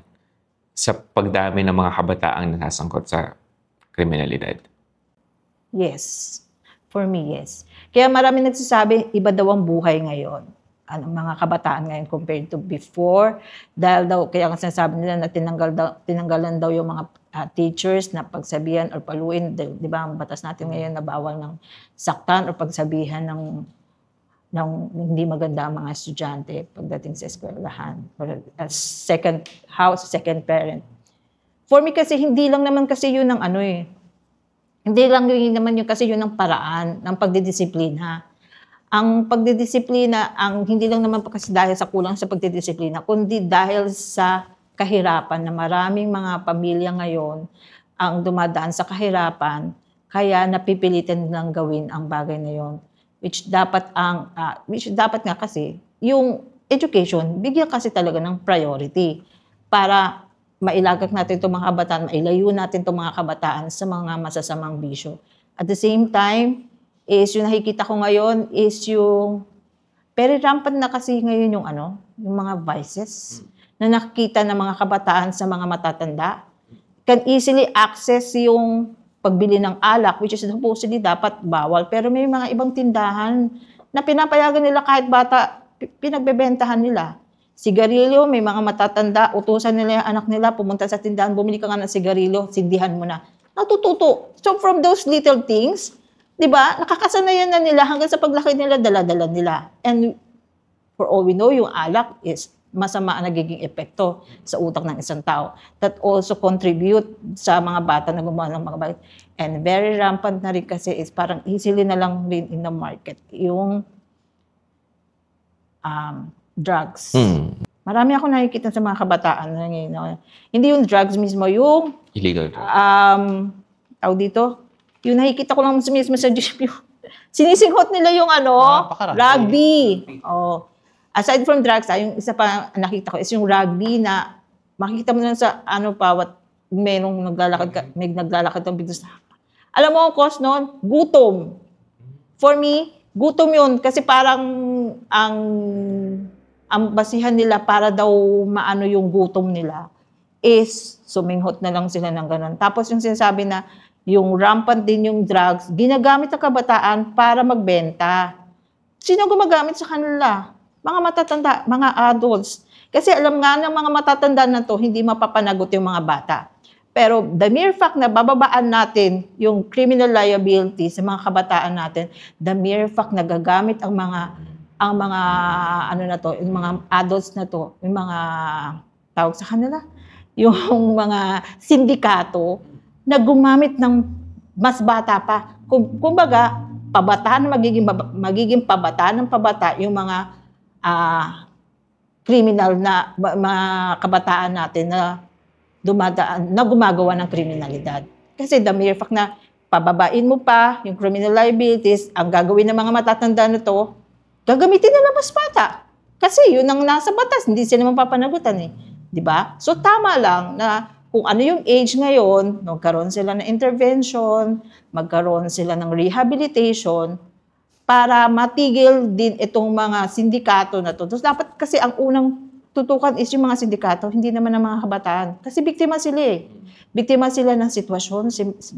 sa pagdami ng mga kabataang nasasangkot sa kriminalidad? Yes. For me, yes. Kaya marami nagsasabi, iba daw ang buhay ngayon. Mga kabataan ngayon compared to before. Dahil daw, kaya ang sinasabi nila na tinanggalan daw yung mga teachers na pagsabihan or paluin. Di ba, ang batas natin ngayon na bawal ng saktan or pagsabihan ng hindi maganda ang mga estudyante pagdating sa eskwelahan. Or as second house, second parent. For me kasi, hindi lang naman kasi yun ang hindi lang naman yun kasi yun ang paraan ng pagdidisiplina. Ang pagdidisiplina, hindi lang naman kasi dahil sa kulang sa pagdidisiplina, kundi dahil sa kahirapan na maraming mga pamilya ngayon ang dumadaan sa kahirapan, kaya napipilitan nilang gawin ang bagay na yun. Which dapat nga kasi, yung education, bigyan kasi talaga ng priority para mailagak natin itong mga kabataan, mailayo natin itong mga kabataan sa mga masasamang bisyo. At the same time, is yung nakikita ko ngayon is yung very rampant na kasi ngayon yung yung mga vices na nakikita ng mga kabataan sa mga matatanda. Can easily access yung pagbili ng alak, which is supposedly dapat bawal. Pero may mga ibang tindahan na pinapayagan nila kahit bata, pinagbebentahan nila. Sigarilyo, may mga matatanda, utusan nila yung anak nila, pumunta sa tindahan, bumili ka nga ng sigarilyo, sindihan mo na. Natututo. So from those little things, di ba, nakakasanayan na nila hanggang sa paglaki nila, dala-dala nila. And for all we know, yung alak is masama ang nagiging epekto sa utak ng isang tao. That also contribute sa mga bata na gumawa ng mga bagay. And very rampant na rin kasi is parang easily na lang rin in the market. Yung drugs. Marami ako nakikita sa mga kabataan na ngayon. Hindi yung drugs mismo, yung Illegal drugs. Tawag dito, yung nakikita ko lang mismo sa jeep, yung sinisinghot nila yung rugby. Oh. Aside from drugs, yung isa pa nakita ko is yung rugby na makikita mo lang sa merong may naglalakad ng business. Alam mo ang cause noon? Gutom. For me, gutom yun kasi parang ang basihan nila para daw maano yung gutom nila is suminghot na lang sila ng ganun. Tapos yung sinasabi na yung rampant din yung drugs, ginagamit ng kabataan para magbenta. Sino gumagamit sa kanila? Mga matatanda, mga adults. Kasi alam nga ng mga matatanda na to, hindi mapapanagot yung mga bata. Pero the mere fact na bababaan natin yung criminal liability sa mga kabataan natin, the mere fact na gagamit ang mga yung mga adults na to, yung mga tawag sa kanila, yung mga sindikato na gumamit ng mas bata pa. Kumbaga, pabataan, magiging pabataan ng pabata yung mga criminal na mga kabataan natin na dumadaan, na gumagawa ng kriminalidad. Kasi the mere fact na pababain mo pa yung criminal liabilities, ang gagawin ng mga matatanda na to, gagamitin nila mas bata. Kasi yun ang nasa batas, hindi sila mapapanagutan eh. Diba? So tama lang na kung ano yung age ngayon, magkaroon sila ng intervention, magkaroon sila ng rehabilitation, para matigil din itong mga sindikato na to. Tapos dapat kasi ang unang tutukan is yung mga sindikato, hindi naman ang mga kabataan. Kasi biktima sila eh. Biktima sila ng sitwasyon,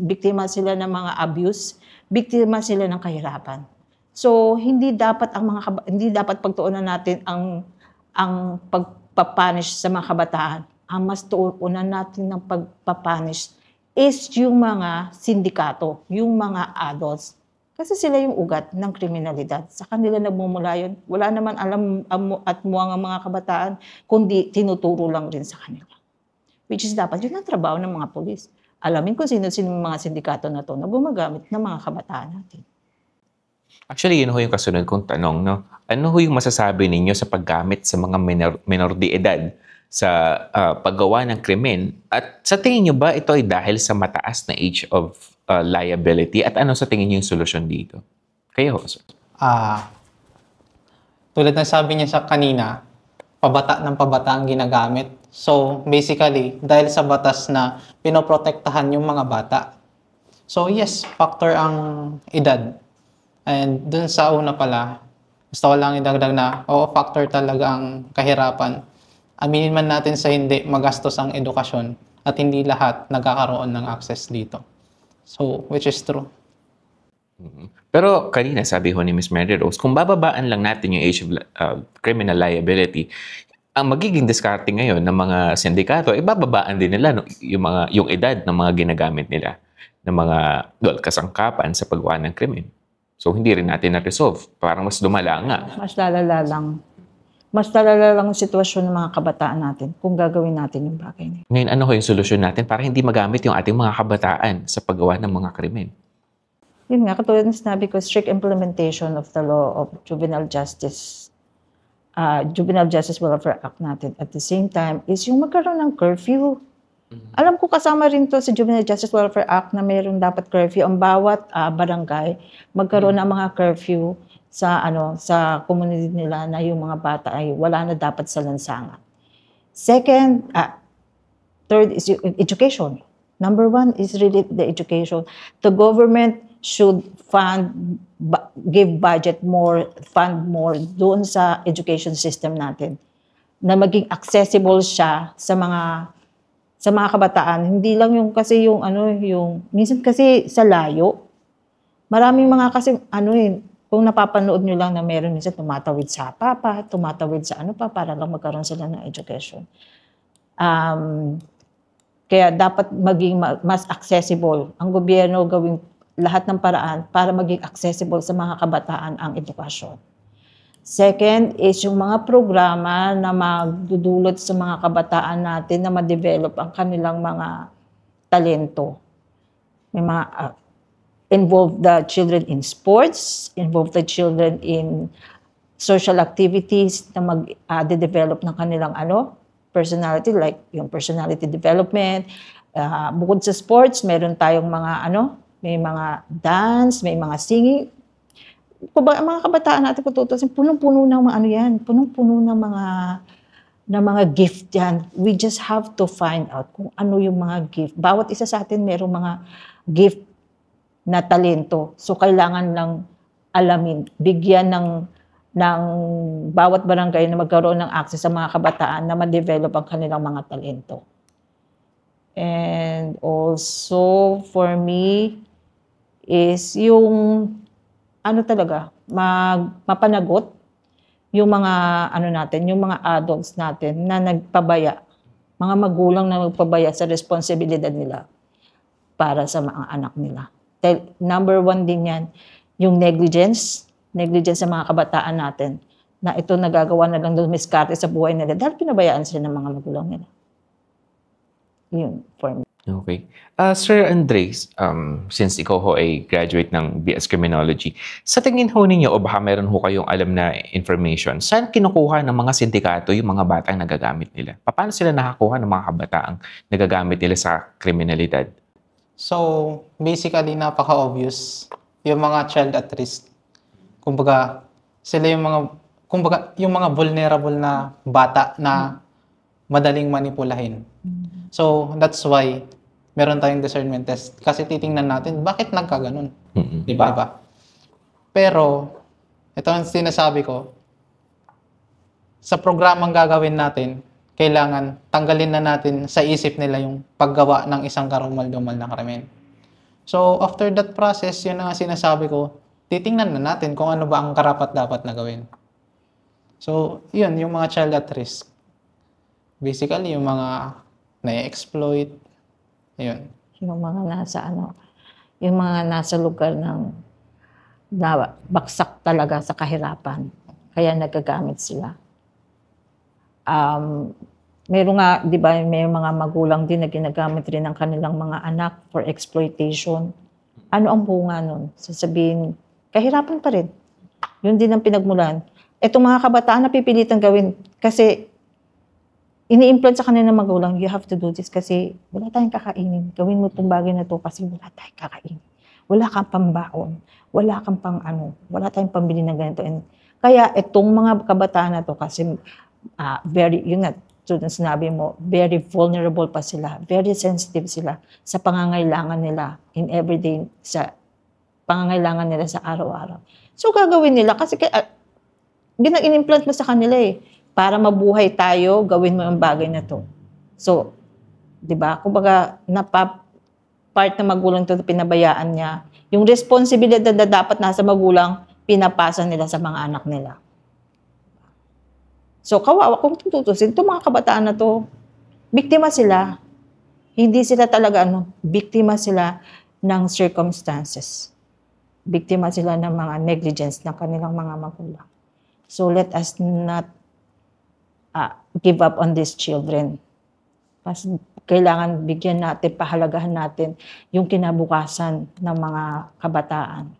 biktima sila ng mga abuse, biktima sila ng kahirapan. So hindi dapat pagtuunan natin ang pagpapunish sa mga kabataan. Ang mas tuunan natin ng pagpapunish is yung mga sindikato, yung mga adults. Kasi sila yung ugat ng kriminalidad. Sa kanila nagmumula yun. Wala naman alam at muwang ang mga kabataan, kundi tinuturo lang rin sa kanila. Which is dapat yun ang trabaho ng mga polis. Alamin kung sino-sino yung mga sindikato na to na gumagamit ng mga kabataan natin. Actually, yun ho yung kasunod kong tanong, no? Ano ho yung masasabi ninyo sa paggamit sa mga minor de edad sa paggawa ng krimen? At sa tingin nyo ba ito ay dahil sa mataas na age of liability? At ano sa tingin nyo yung solusyon dito? Kayo ho, sir. Tulad ng sabi niya sa kanina, pabata ng pabata ang ginagamit. So, basically, dahil sa batas na pinoprotektahan yung mga bata. So, yes, factor ang edad. And dun sa una pala, gusto ko lang idagdag na, factor talaga ang kahirapan. Aminin man natin sa hindi, magastos ang edukasyon at hindi lahat nagkakaroon ng access dito. So, which is true. Pero kanina sabi ho ni Ms. Mary Rose, kung bababaan lang natin yung age of criminal liability, ang magiging diskarte ngayon ng mga sindikato, bababaan din nila yung edad ng mga ginagamit nila ng mga kasangkapan sa paggawa ng krimen. So, hindi rin natin na-resolve. Parang mas lumala nga. Mas lalala lang. Mas lalala lang ang sitwasyon ng mga kabataan natin kung gagawin natin yung bagay na yun. Ngayon, ano ho yung solusyon natin para hindi magamit yung ating mga kabataan sa paggawa ng mga krimen? Yun nga, katulad ng sinabi ko, strict implementation of the law of Juvenile Justice Welfare Act natin. At the same time, is yung magkaroon ng curfew. Alam ko kasama rin to sa Juvenile Justice Welfare Act na mayroon dapat curfew. Ang bawat barangay magkaroon ng mga curfew sa community nila na yung mga bata ay wala na dapat sa lansangan. Second, third is education. Number one is really the education. The government should give budget more, fund more doon sa education system natin na maging accessible siya sa mga kabataan. Hindi lang yung minsan kasi sa layo. Maraming mga kasi kung napapanood nyo lang na meron minsan tumatawid sa papa, tumatawid sa para lang magkaroon sila ng education. Kaya dapat maging mas accessible. Ang gobyerno gawing lahat ng paraan para maging accessible sa mga kabataan ang edukasyon. Second is yung mga programa na magdudulot sa mga kabataan natin na ma-develop ang kanilang mga talento. May mga involve the children in sports, involve the children in social activities na mag-develop ng kanilang personality, like yung personality development. Bukod sa sports, meron tayong mga may mga dance, may mga singing. Mga kabataan natin kututusin, punong-puno ng mga yan, punong-puno ng mga gift yan. We just have to find out kung ano yung mga gift. Bawat isa sa atin mayroong mga gift na talento. So kailangan lang alamin, bigyan ng bawat barangay na magkaroon ng access sa mga kabataan na ma-develop ang kanilang mga talento. And also for me is yung talaga, mapanagot yung mga natin, yung mga adults natin na nagpabaya, mga magulang na nagpabaya sa responsibilidad nila para sa mga anak nila. Number one din yan, yung negligence sa mga kabataan natin na ito nagagawa na lang dumiskarte sa buhay nila dahil pinabayaan sila ng mga magulang nila. Yun, for me. Okay. Sir Andres, since ikaw ho ay graduate ng BS Criminology, sa tingin ho ninyo o baka meron ho kayong alam na information, saan kinukuha ng mga sindikato yung mga batang nagagamit nila? Paano sila nakakuha ng mga kabataang nagagamit nila sa kriminalidad? So, basically, napaka-obvious yung mga child at risk. Kumbaga, sila yung mga vulnerable na bata na madaling manipulahin. So, that's why meron tayong discernment test. Kasi titingnan natin, bakit nagkaganon? Di ba? Pero, ito ang sinasabi ko, sa programang gagawin natin, kailangan tanggalin na natin sa isip nila yung paggawa ng isang karumal-dumal na krimen. So, after that process, yun ang sinasabi ko, titingnan na natin kung ano ba ang karapat-dapat na gawin. So, yun, yung mga child at risk. Basically, yung mga na-exploit, yun. Yung mga nasa yung mga nasa lugar ng baksak talaga sa kahirapan. Kaya nagagamit sila. Meron nga, di ba, may mga magulang din na ginagamit rin ng kanilang mga anak for exploitation. Ano ang bunga nun? Sasabihin, kahirapan pa rin. Yun din ang pinagmulan. Etong mga kabataan na pipilitan gawin kasi ini-implant sa kanilang magulang, you have to do this kasi wala tayong kakainin. Gawin mo itong bagay na to kasi wala tayong kakainin. Wala kang pambaon. Wala kang wala tayong pambili ng ganito. And kaya itong mga kabataan na to kasi yun nga, sinabi mo, very vulnerable pa sila. Very sensitive sila sa pangangailangan nila in everyday, sa pangangailangan nila sa araw-araw. So gagawin nila kasi in-implant mo sa kanila para mabuhay tayo, gawin mo ang bagay na to. So, di ba? Kumbaga, part na magulang to, pinabayaan niya. Yung responsibilidad na dapat nasa magulang, pinapasa nila sa mga anak nila. So, kawawa kung tututusin, itong mga kabataan na to, biktima sila. Hindi sila talaga, biktima sila ng circumstances. Biktima sila ng mga negligence ng kanilang mga magulang. So, let us not give up on these children. Kasi kailangan bigyan natin, pahalagahan natin yung kinabukasan ng mga kabataan.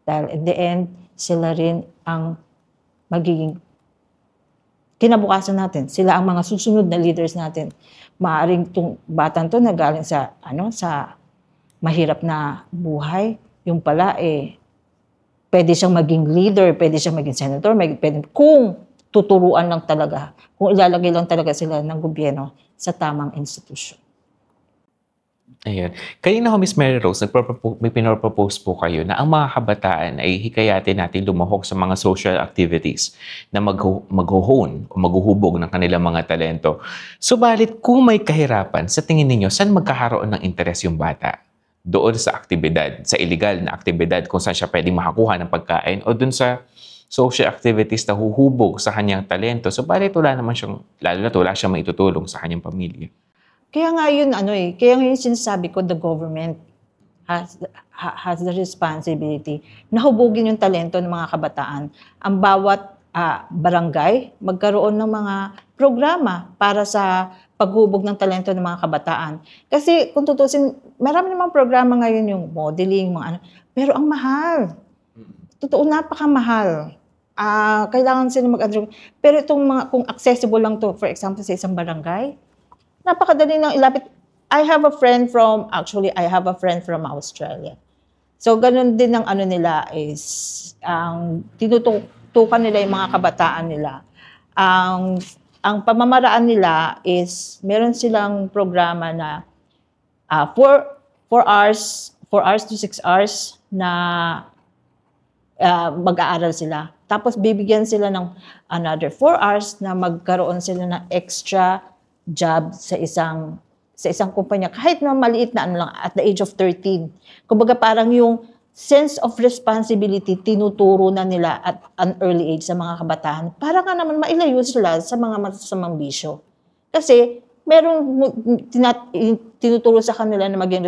Dahil in the end, sila rin ang magiging kinabukasan natin. Sila ang mga susunod na leaders natin. Maaring itong batang to na galing sa mahirap na buhay, yung pala pwede siyang maging leader, pwede siyang maging senator, kung tuturuan lang talaga, kung ilalagay lang talaga sila ng gobyerno sa tamang institusyon. Ayun. Kanina ho, Miss Mary Rose, may pinropose po kayo na ang mga kabataan ay hikayatin natin lumahok sa mga social activities na mag-hone o maghuhubog ng kanilang mga talento. Subalit, kung may kahirapan, sa tingin ninyo, saan magkakaroon ng interes yung bata? Doon sa aktibidad, sa illegal na aktibidad kung saan siya pwedeng makakuha ng pagkain o doon sa social activities na huhubog sa kanyang talento. Subalit, wala naman siyang, lalo na wala siyang maitutulong sa kanyang pamilya. Kaya nga yun, kaya nga yun sinasabi ko, the government has the responsibility na hubugin yung talento ng mga kabataan. Ang bawat barangay, magkaroon ng mga programa para sa paghubog ng talento ng mga kabataan. Kasi kung tutusin, marami namang programa ngayon yung modeling, pero ang mahal. Totoo, napakamahal. Kailangan sila mag-address. Pero itong kung accessible lang to, for example, sa isang barangay, napakadali nang ilapit. I have a friend from Australia. So, ganun din ang nila is, tinutukan nila yung mga kabataan nila. Ang pamamaraan nila is, meron silang programa na 4 hours to 6 hours na mag-aaral sila. Tapos bibigyan sila ng another 4 hours na magkaroon sila ng extra job sa isang kumpanya. Kahit na maliit na lang, at the age of 13. Kumbaga parang yung sense of responsibility tinuturo na nila at an early age sa mga kabataan. Para nga naman mailayo sila sa mga masasamang bisyo. Kasi merong tinuturo sa kanila na maging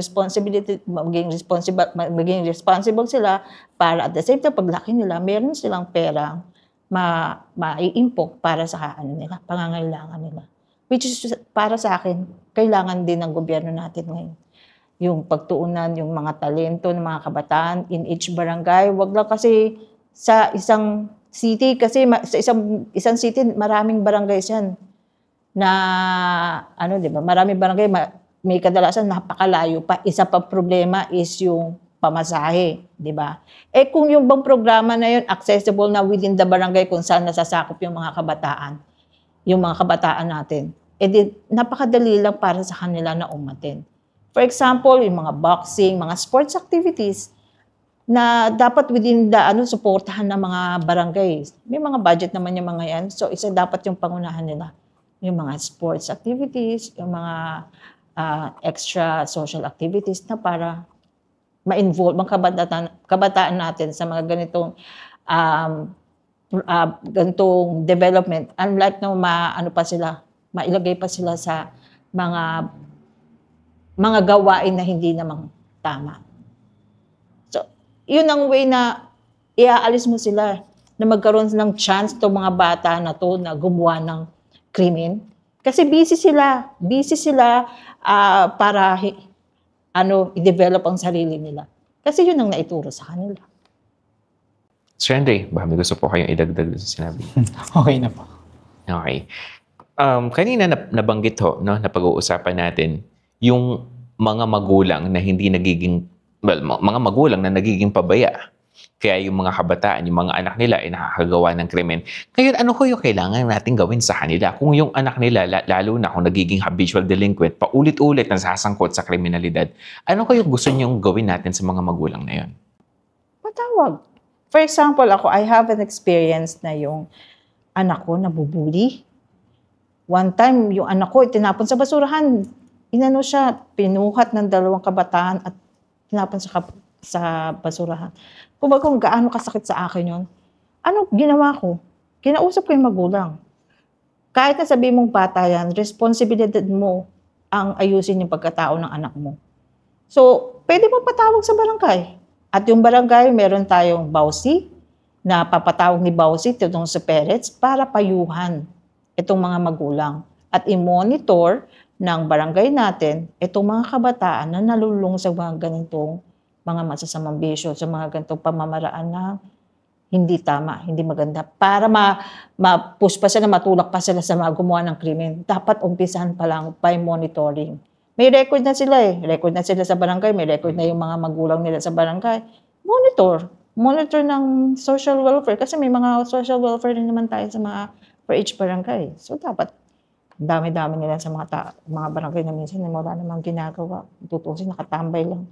responsible sila para at the same time paglaki nila, meron silang perang maiimpok para sa nila, pangangailangan nila. Which is para sa akin, kailangan din ng gobyerno natin ngayon. Yung pagtuunan, yung mga talento ng mga kabataan in each barangay. Wag lang kasi sa isang city, kasi sa isang city, maraming barangays yan. Na, di ba, maraming barangay, may kadalasan napakalayo pa. Isa pa problema is yung pamasahe, di ba? Kung yung bang programa na yun, accessible na within the barangay kung saan nasasakop yung mga kabataan natin, napakadali lang para sa kanila na umatin. For example, yung mga boxing, mga sports activities na dapat within the suportahan ng mga barangay. May mga budget naman yung mga yan. So, isa dapat yung pangunahan nila. Yung mga sports activities, yung mga extra social activities na para ma-involve ang kabataan natin sa mga ganitong ganitong development, unlike na mailagay pa sila sa mga gawain na hindi namang tama. So, yun ang way na iaalis mo sila, na magkaroon ng chance itong mga bata na to na gumawa ng krimen. Kasi busy sila para i-develop ang sarili nila. Kasi yun ang naituro sa kanila. Sir Andre, baka may gusto po kayong idagdag sa sinabi? Okay na po. Okay. Kanina nabanggit ho, no, na pag-uusapan natin, yung mga magulang na hindi nagiging, mga magulang na nagiging pabaya. Kaya yung mga kabataan, yung mga anak nila ay nakakagawa ng krimen. Ngayon, ano ko yung kailangan natin gawin sa kanila? Kung yung anak nila, lalo na kung nagiging habitual delinquent, paulit-ulit nasasangkot sa kriminalidad, ano ko yung gusto niyong gawin natin sa mga magulang na yun? Patawag. For example, I have an experience na yung anak ko nabubuli. One time, yung anak ko itinapon sa basurahan. Pinuhat ng 2 kabataan at tinapon sa basurahan. Kung gaano kasakit sa akin yun, ano ginawa ko? Kinausap ko yung magulang. Kahit na sabi mong bata yan, responsibilidad mo ang ayusin yung pagkatao ng anak mo. So, pwede mo patawag sa barangay. At yung barangay, meron tayong bawsi na papatawag ni bawsi itong sa parents para payuhan itong mga magulang. At i-monitor ng barangay natin itong mga kabataan na nalulung sa mga ganitong mga masasamang bisyo, sa mga ganitong pamamaraan na hindi tama, hindi maganda. Para ma-push pa sila, matulak pa sila sa mga gumawa ng krimen. Dapat umpisahan pa lang by monitoring. May record na sila Record na sila sa barangay, may record na yung mga magulang nila sa barangay. Monitor ng social welfare. Kasi may mga social welfare din naman tayo sa mga per each barangay. So dapat, dami-dami nila sa mga barangay na minsan na wala namang ginagawa. Tutusin, nakatambay lang.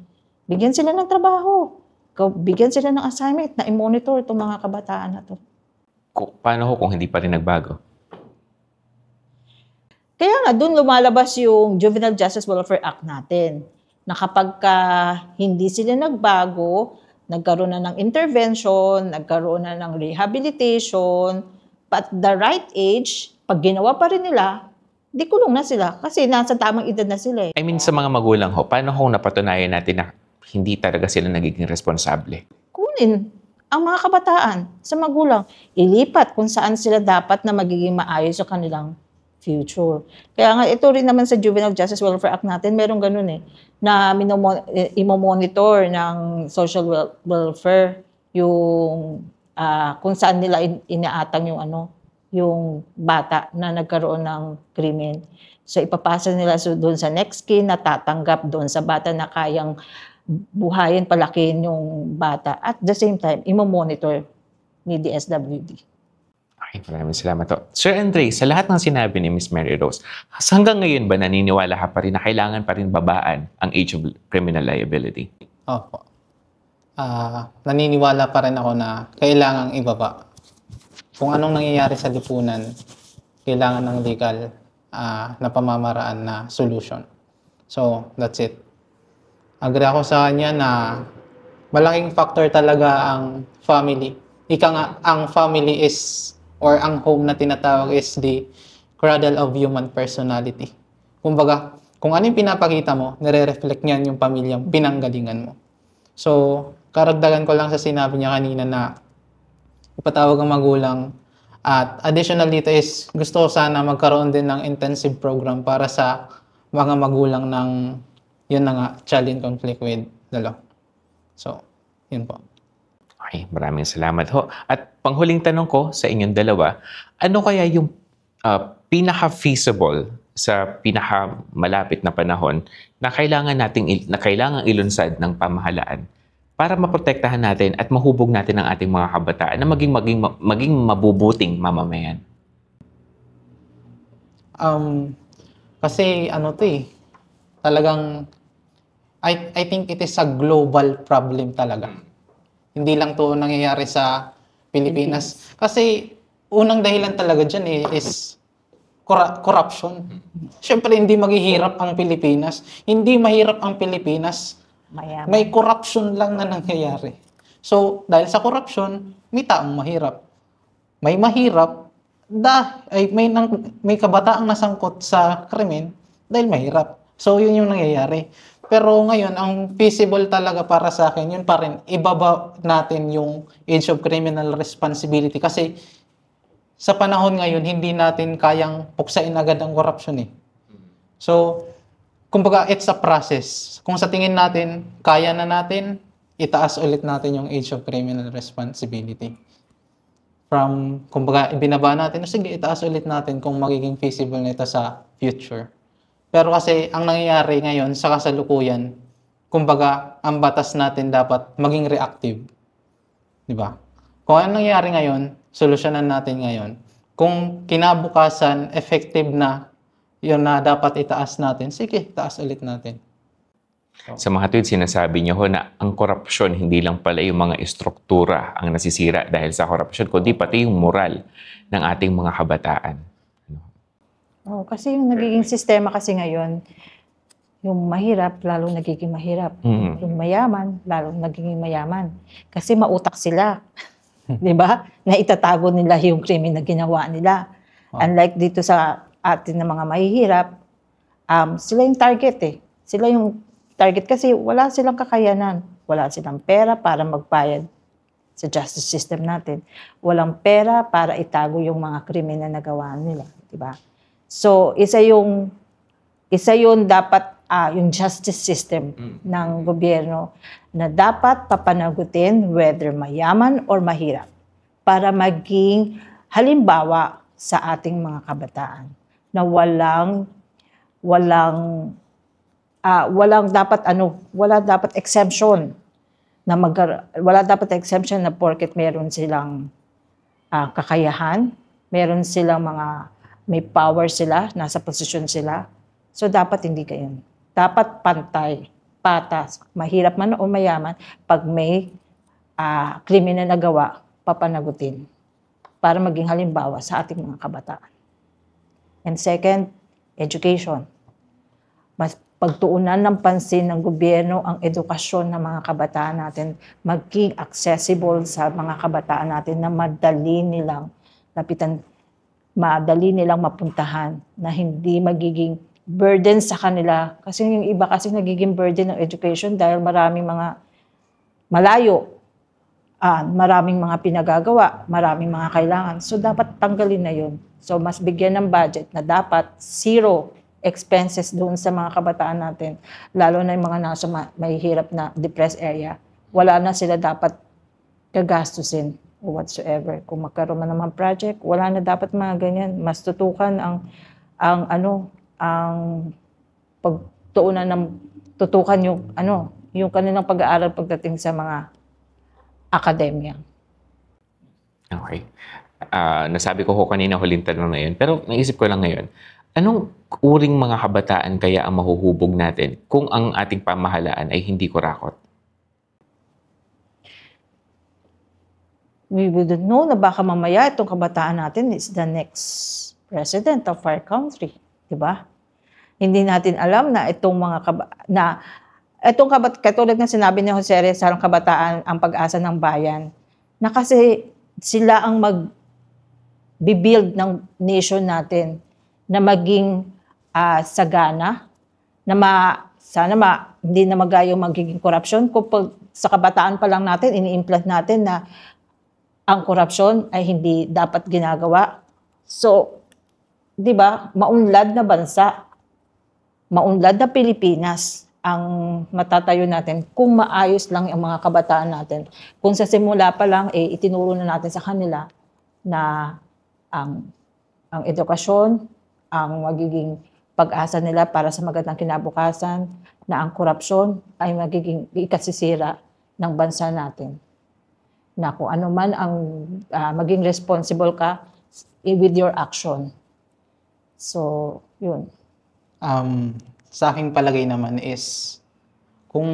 Bigyan sila ng trabaho. Bigyan sila ng assignment na i-monitor itong mga kabataan na to. Paano kung hindi pa rin nagbago? Kaya nga, doon lumalabas yung Juvenile Justice Welfare Act natin. Na kapag hindi sila nagbago, nagkaroon na ng intervention, nagkaroon na ng rehabilitation, at the right age, pag ginawa pa rin nila, di kulong na sila. Kasi nasa tamang edad na sila I mean, sa mga magulang ho, paano kung napatunayan natin na hindi talaga sila nagiging responsable? Kunin ang mga kabataan sa magulang. Ilipat kung saan sila dapat na magiging maayos sa kanilang future. Kaya nga, ito rin naman sa Juvenile Justice Welfare Act natin, merong ganun na imo-monitor ng social welfare yung kung saan nila inaatang yung bata na nagkaroon ng krimen. So ipapasa nila doon sa next kin na tatanggap doon sa bata na kayang buhayin, palakihin yung bata. At the same time, imo-monitor ni DSWD. Okay, maraming salamat to. Sir Andre, sa lahat ng sinabi ni Miss Mary Rose, hanggang ngayon ba naniniwala ka pa rin na kailangan pa rin babaan ang age of criminal liability? Opo. Naniniwala pa rin ako na kailangang ibaba. Kung anong nangyayari sa lipunan, kailangan ng legal na pamamaraan na solution. So, that's it. Agree ako sa kanya na malaking factor talaga ang family. Ika nga, ang family is, or ang home na tinatawag is the cradle of human personality. Kumbaga, kung ano yung pinapakita mo, nire-reflect niyan yung pamilyang pinanggalingan mo. So, karagdagan ko lang sa sinabi niya kanina na ipatawag ang magulang. At additional dito is gusto ko sana magkaroon din ng intensive program para sa mga magulang ng yun na nga, child in conflict with the law. So, yun po. Okay, maraming salamat ho. At panghuling tanong ko sa inyong dalawa, ano kaya yung pinaka-feasible sa pinaka-malapit na panahon na kailangan ilunsad ng pamahalaan para maprotektahan natin at mahubog natin ang ating mga kabataan na maging mabubuting mamamayan? Kasi talagang I think it is a global problem talaga. Hindi lang to nangyayari sa Pilipinas. Kasi unang dahilan talaga dyan is corruption. Siyempre, hindi maghihirap ang Pilipinas. Hindi mahirap ang Pilipinas Mayaman. May corruption lang na nangyayari. So, dahil sa corruption, may taong mahirap. May mahirap, may kabataang nasangkot sa krimen dahil mahirap. So, yun yung nangyayari. Pero ngayon, ang feasible talaga para sa akin, yun pa rin, ibaba natin yung age of criminal responsibility. Kasi sa panahon ngayon, hindi natin kayang puksain agad ang corruption eh. So, kumbaga, it's a process. Kung sa tingin natin, kaya na natin, itaas ulit natin yung age of criminal responsibility. Kumbaga, ibinaba natin, sige, itaas ulit natin kung magiging feasible nito sa future. Pero kasi, ang nangyayari ngayon sa kasalukuyan, kumbaga, ang batas natin dapat maging reactive. Diba? Kung ano nangyayari ngayon, solusyonan natin ngayon. Kung kinabukasan, effective na, yun na dapat itaas natin, sige, itaas ulit natin. Sa mga tweets, sinasabi niyo ho na ang korupsyon, hindi lang pala yung mga estruktura ang nasisira dahil sa korupsyon, kundi pati yung moral ng ating mga kabataan. Kasi yung nagiging sistema kasi ngayon, yung mahirap, lalong nagiging mahirap. Yung mayaman, lalong nagiging mayaman. Kasi mautak sila. Di ba? Na itatago nila yung krimen na ginawa nila. Unlike dito sa atin na mga mahihirap, sila yung target eh. Sila yung target kasi wala silang kakayanan. Wala silang pera para magbayad sa justice system natin. Walang pera para itago yung mga krimen na nagawa nila. Di ba? So, isa yun dapat yung justice system ng gobyerno na dapat papanagutin whether mayaman or mahirap para maging halimbawa sa ating mga kabataan na walang dapat exemption wala dapat exemption na porket meron silang kakayahan, meron silang may power sila, nasa posisyon sila. So, dapat hindi gayon. Dapat pantay, patas, mahirap man o mayaman, pag may krimen na nagawa, papanagutin para maging halimbawa sa ating mga kabataan. And second, education. Mas pagtuunan ng pansin ng gobyerno ang edukasyon ng mga kabataan natin, maging accessible sa mga kabataan natin na madali nilang lapitan, madali nilang mapuntahan, na hindi magiging burden sa kanila. Kasi yung iba kasi nagiging burden ng education dahil maraming mga malayo, maraming mga pinagagawa, maraming mga kailangan. So, dapat tanggalin na yun. So, mas bigyan ng budget na dapat zero expenses doon sa mga kabataan natin, lalo na yung mga nasa mahihirap na depressed area. Wala na sila dapat gagastusin o whatsoever. Kung magkaroon man naman project, wala na dapat mga ganyan. Mas tutukan tutukan yung kanilang pag-aaral pagdating sa mga akademya. Okay. Nasabi ko kanina huling tanong na yun, pero naisip ko lang ngayon, anong uring mga kabataan kaya ang mahuhubog natin kung ang ating pamahalaan ay hindi kurakot? We wouldn't know na baka mamaya itong kabataan natin is the next president of our country. Diba? Hindi natin alam na itong mga katulad ng sinabi ni Jose Rizal, ang kabataan, ang pag-asa ng bayan, na kasi sila ang mag-build ng nation natin na maging sagana, na hindi na magayong magiging korupsyon. Kung sa kabataan pa lang natin, ini-implant natin na ang korupsyon ay hindi dapat ginagawa. So, di ba, maunlad na bansa, maunlad na Pilipinas ang matatayo natin kung maayos lang ang mga kabataan natin. Kung sa simula pa lang, itinuro na natin sa kanila na ang edukasyon, ang magiging pag-asa nila para sa magandang kinabukasan, na ang korupsyon ay magiging ikasisira ng bansa natin. Na kung ano man ang maging responsible ka with your action. So, yun. Sa aking palagay naman is, kung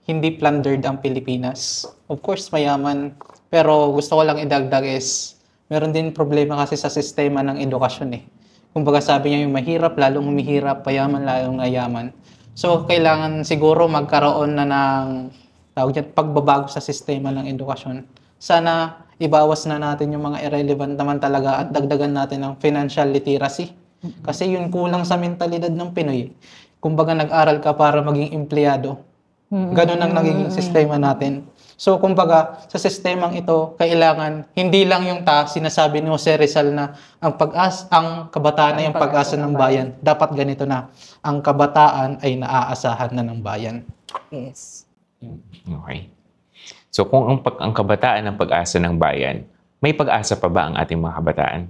hindi plundered ang Pilipinas, of course mayaman, pero gusto ko lang idagdag is, meron din problema kasi sa sistema ng edukasyon eh. Kumbaga sabi niya yung mahirap, lalong humihirap, payaman, lalong nayaman. So, kailangan siguro magkaroon na ng tawag dyan, pagbabago sa sistema ng edukasyon. Sana ibawas na natin yung mga irrelevant naman talaga at dagdagan natin ng financial literacy. Kasi yun kulang sa mentalidad ng Pinoy. Kumbaga nag-aral ka para maging empleyado. Ganun ang naging sistema natin. So, kumbaga, sa sistemang ito, kailangan, hindi lang yung sinasabi ni Jose Rizal na ang kabataan ay ang pag-asa ng bayan. Dapat ganito na, ang kabataan ay naaasahan na ng bayan. Yes. Okay. So kung ang kabataan ang pag-asa ng bayan, may pag-asa pa ba ang ating mga kabataan?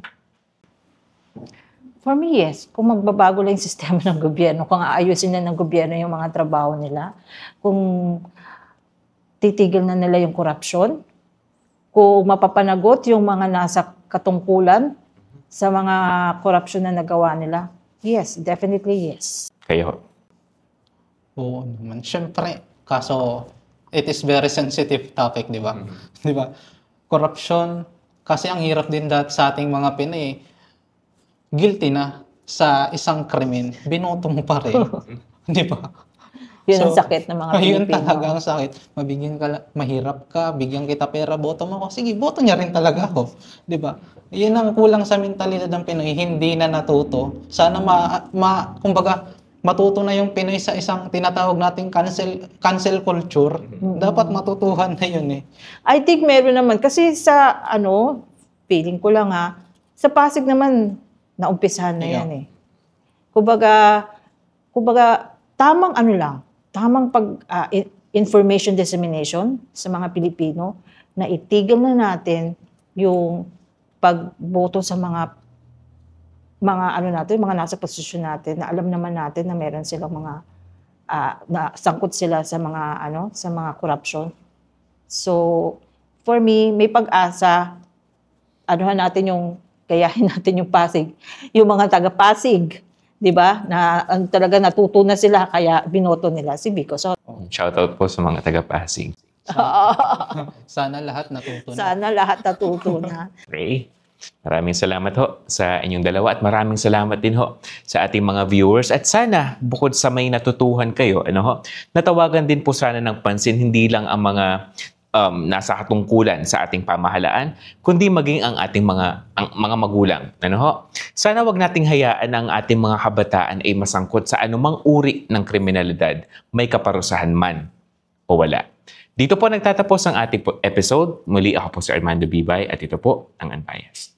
For me, yes. Kung magbabago lang yung sistema ng gobyerno, kung aayusin na ng gobyerno yung mga trabaho nila, kung titigil na nila yung korupsyon, kung mapapanagot yung mga nasa katungkulan sa mga korupsyon na nagawa nila, yes, definitely yes. Kayo? Oo naman. Siyempre, kaso it is very sensitive topic, di ba? Di ba? Corruption, kasi ang hirap din sa ating mga Pinoy, guilty na sa isang krimen, binoto mo pa rin. Di ba? Yun ang sakit ng mga Pilipino. Yun talaga ang sakit. Mahirap ka, bigyan kita pera, boto mo ako. Sige, boto niya rin talaga ako. Di ba? Yun ang kulang sa mentalidad ng Pinoy, hindi na natuto. Sana kumbaga, matuto na yung Pinoy sa isang tinatawag nating cancel culture. Dapat matutuhan na yun eh. I think meron naman. Kasi sa, feeling ko lang sa Pasig naman, naumpisahan na yan eh. Kumbaga, tamang tamang information dissemination sa mga Pilipino na itigil na natin yung pagboto sa mga natin, mga nasa posisyon natin na alam naman natin na meron silang mga nasangkot sila sa mga corruption. So, for me, may pag-asa, gayahin natin yung Pasig, yung mga taga-Pasig, di ba? Na talaga natuto na sila kaya binoto nila si Vico Soto. Shoutout po sa mga taga-Pasig. Sana lahat natuto na. Sana lahat natuto na. Okay. Maraming salamat ho sa inyong dalawa at maraming salamat din ho sa ating mga viewers at sana bukod sa may natutuhan kayo, natawagan din po sana ng pansin hindi lang ang mga nasa katungkulan sa ating pamahalaan, kundi maging ang ating mga magulang. Sana wag nating hayaan ang ating mga kabataan ay masangkot sa anumang uri ng kriminalidad, may kaparusahan man o wala. Dito po nagtatapos ang ating episode. Muli ako po si Armando Bibay at ito po ang Unbiased.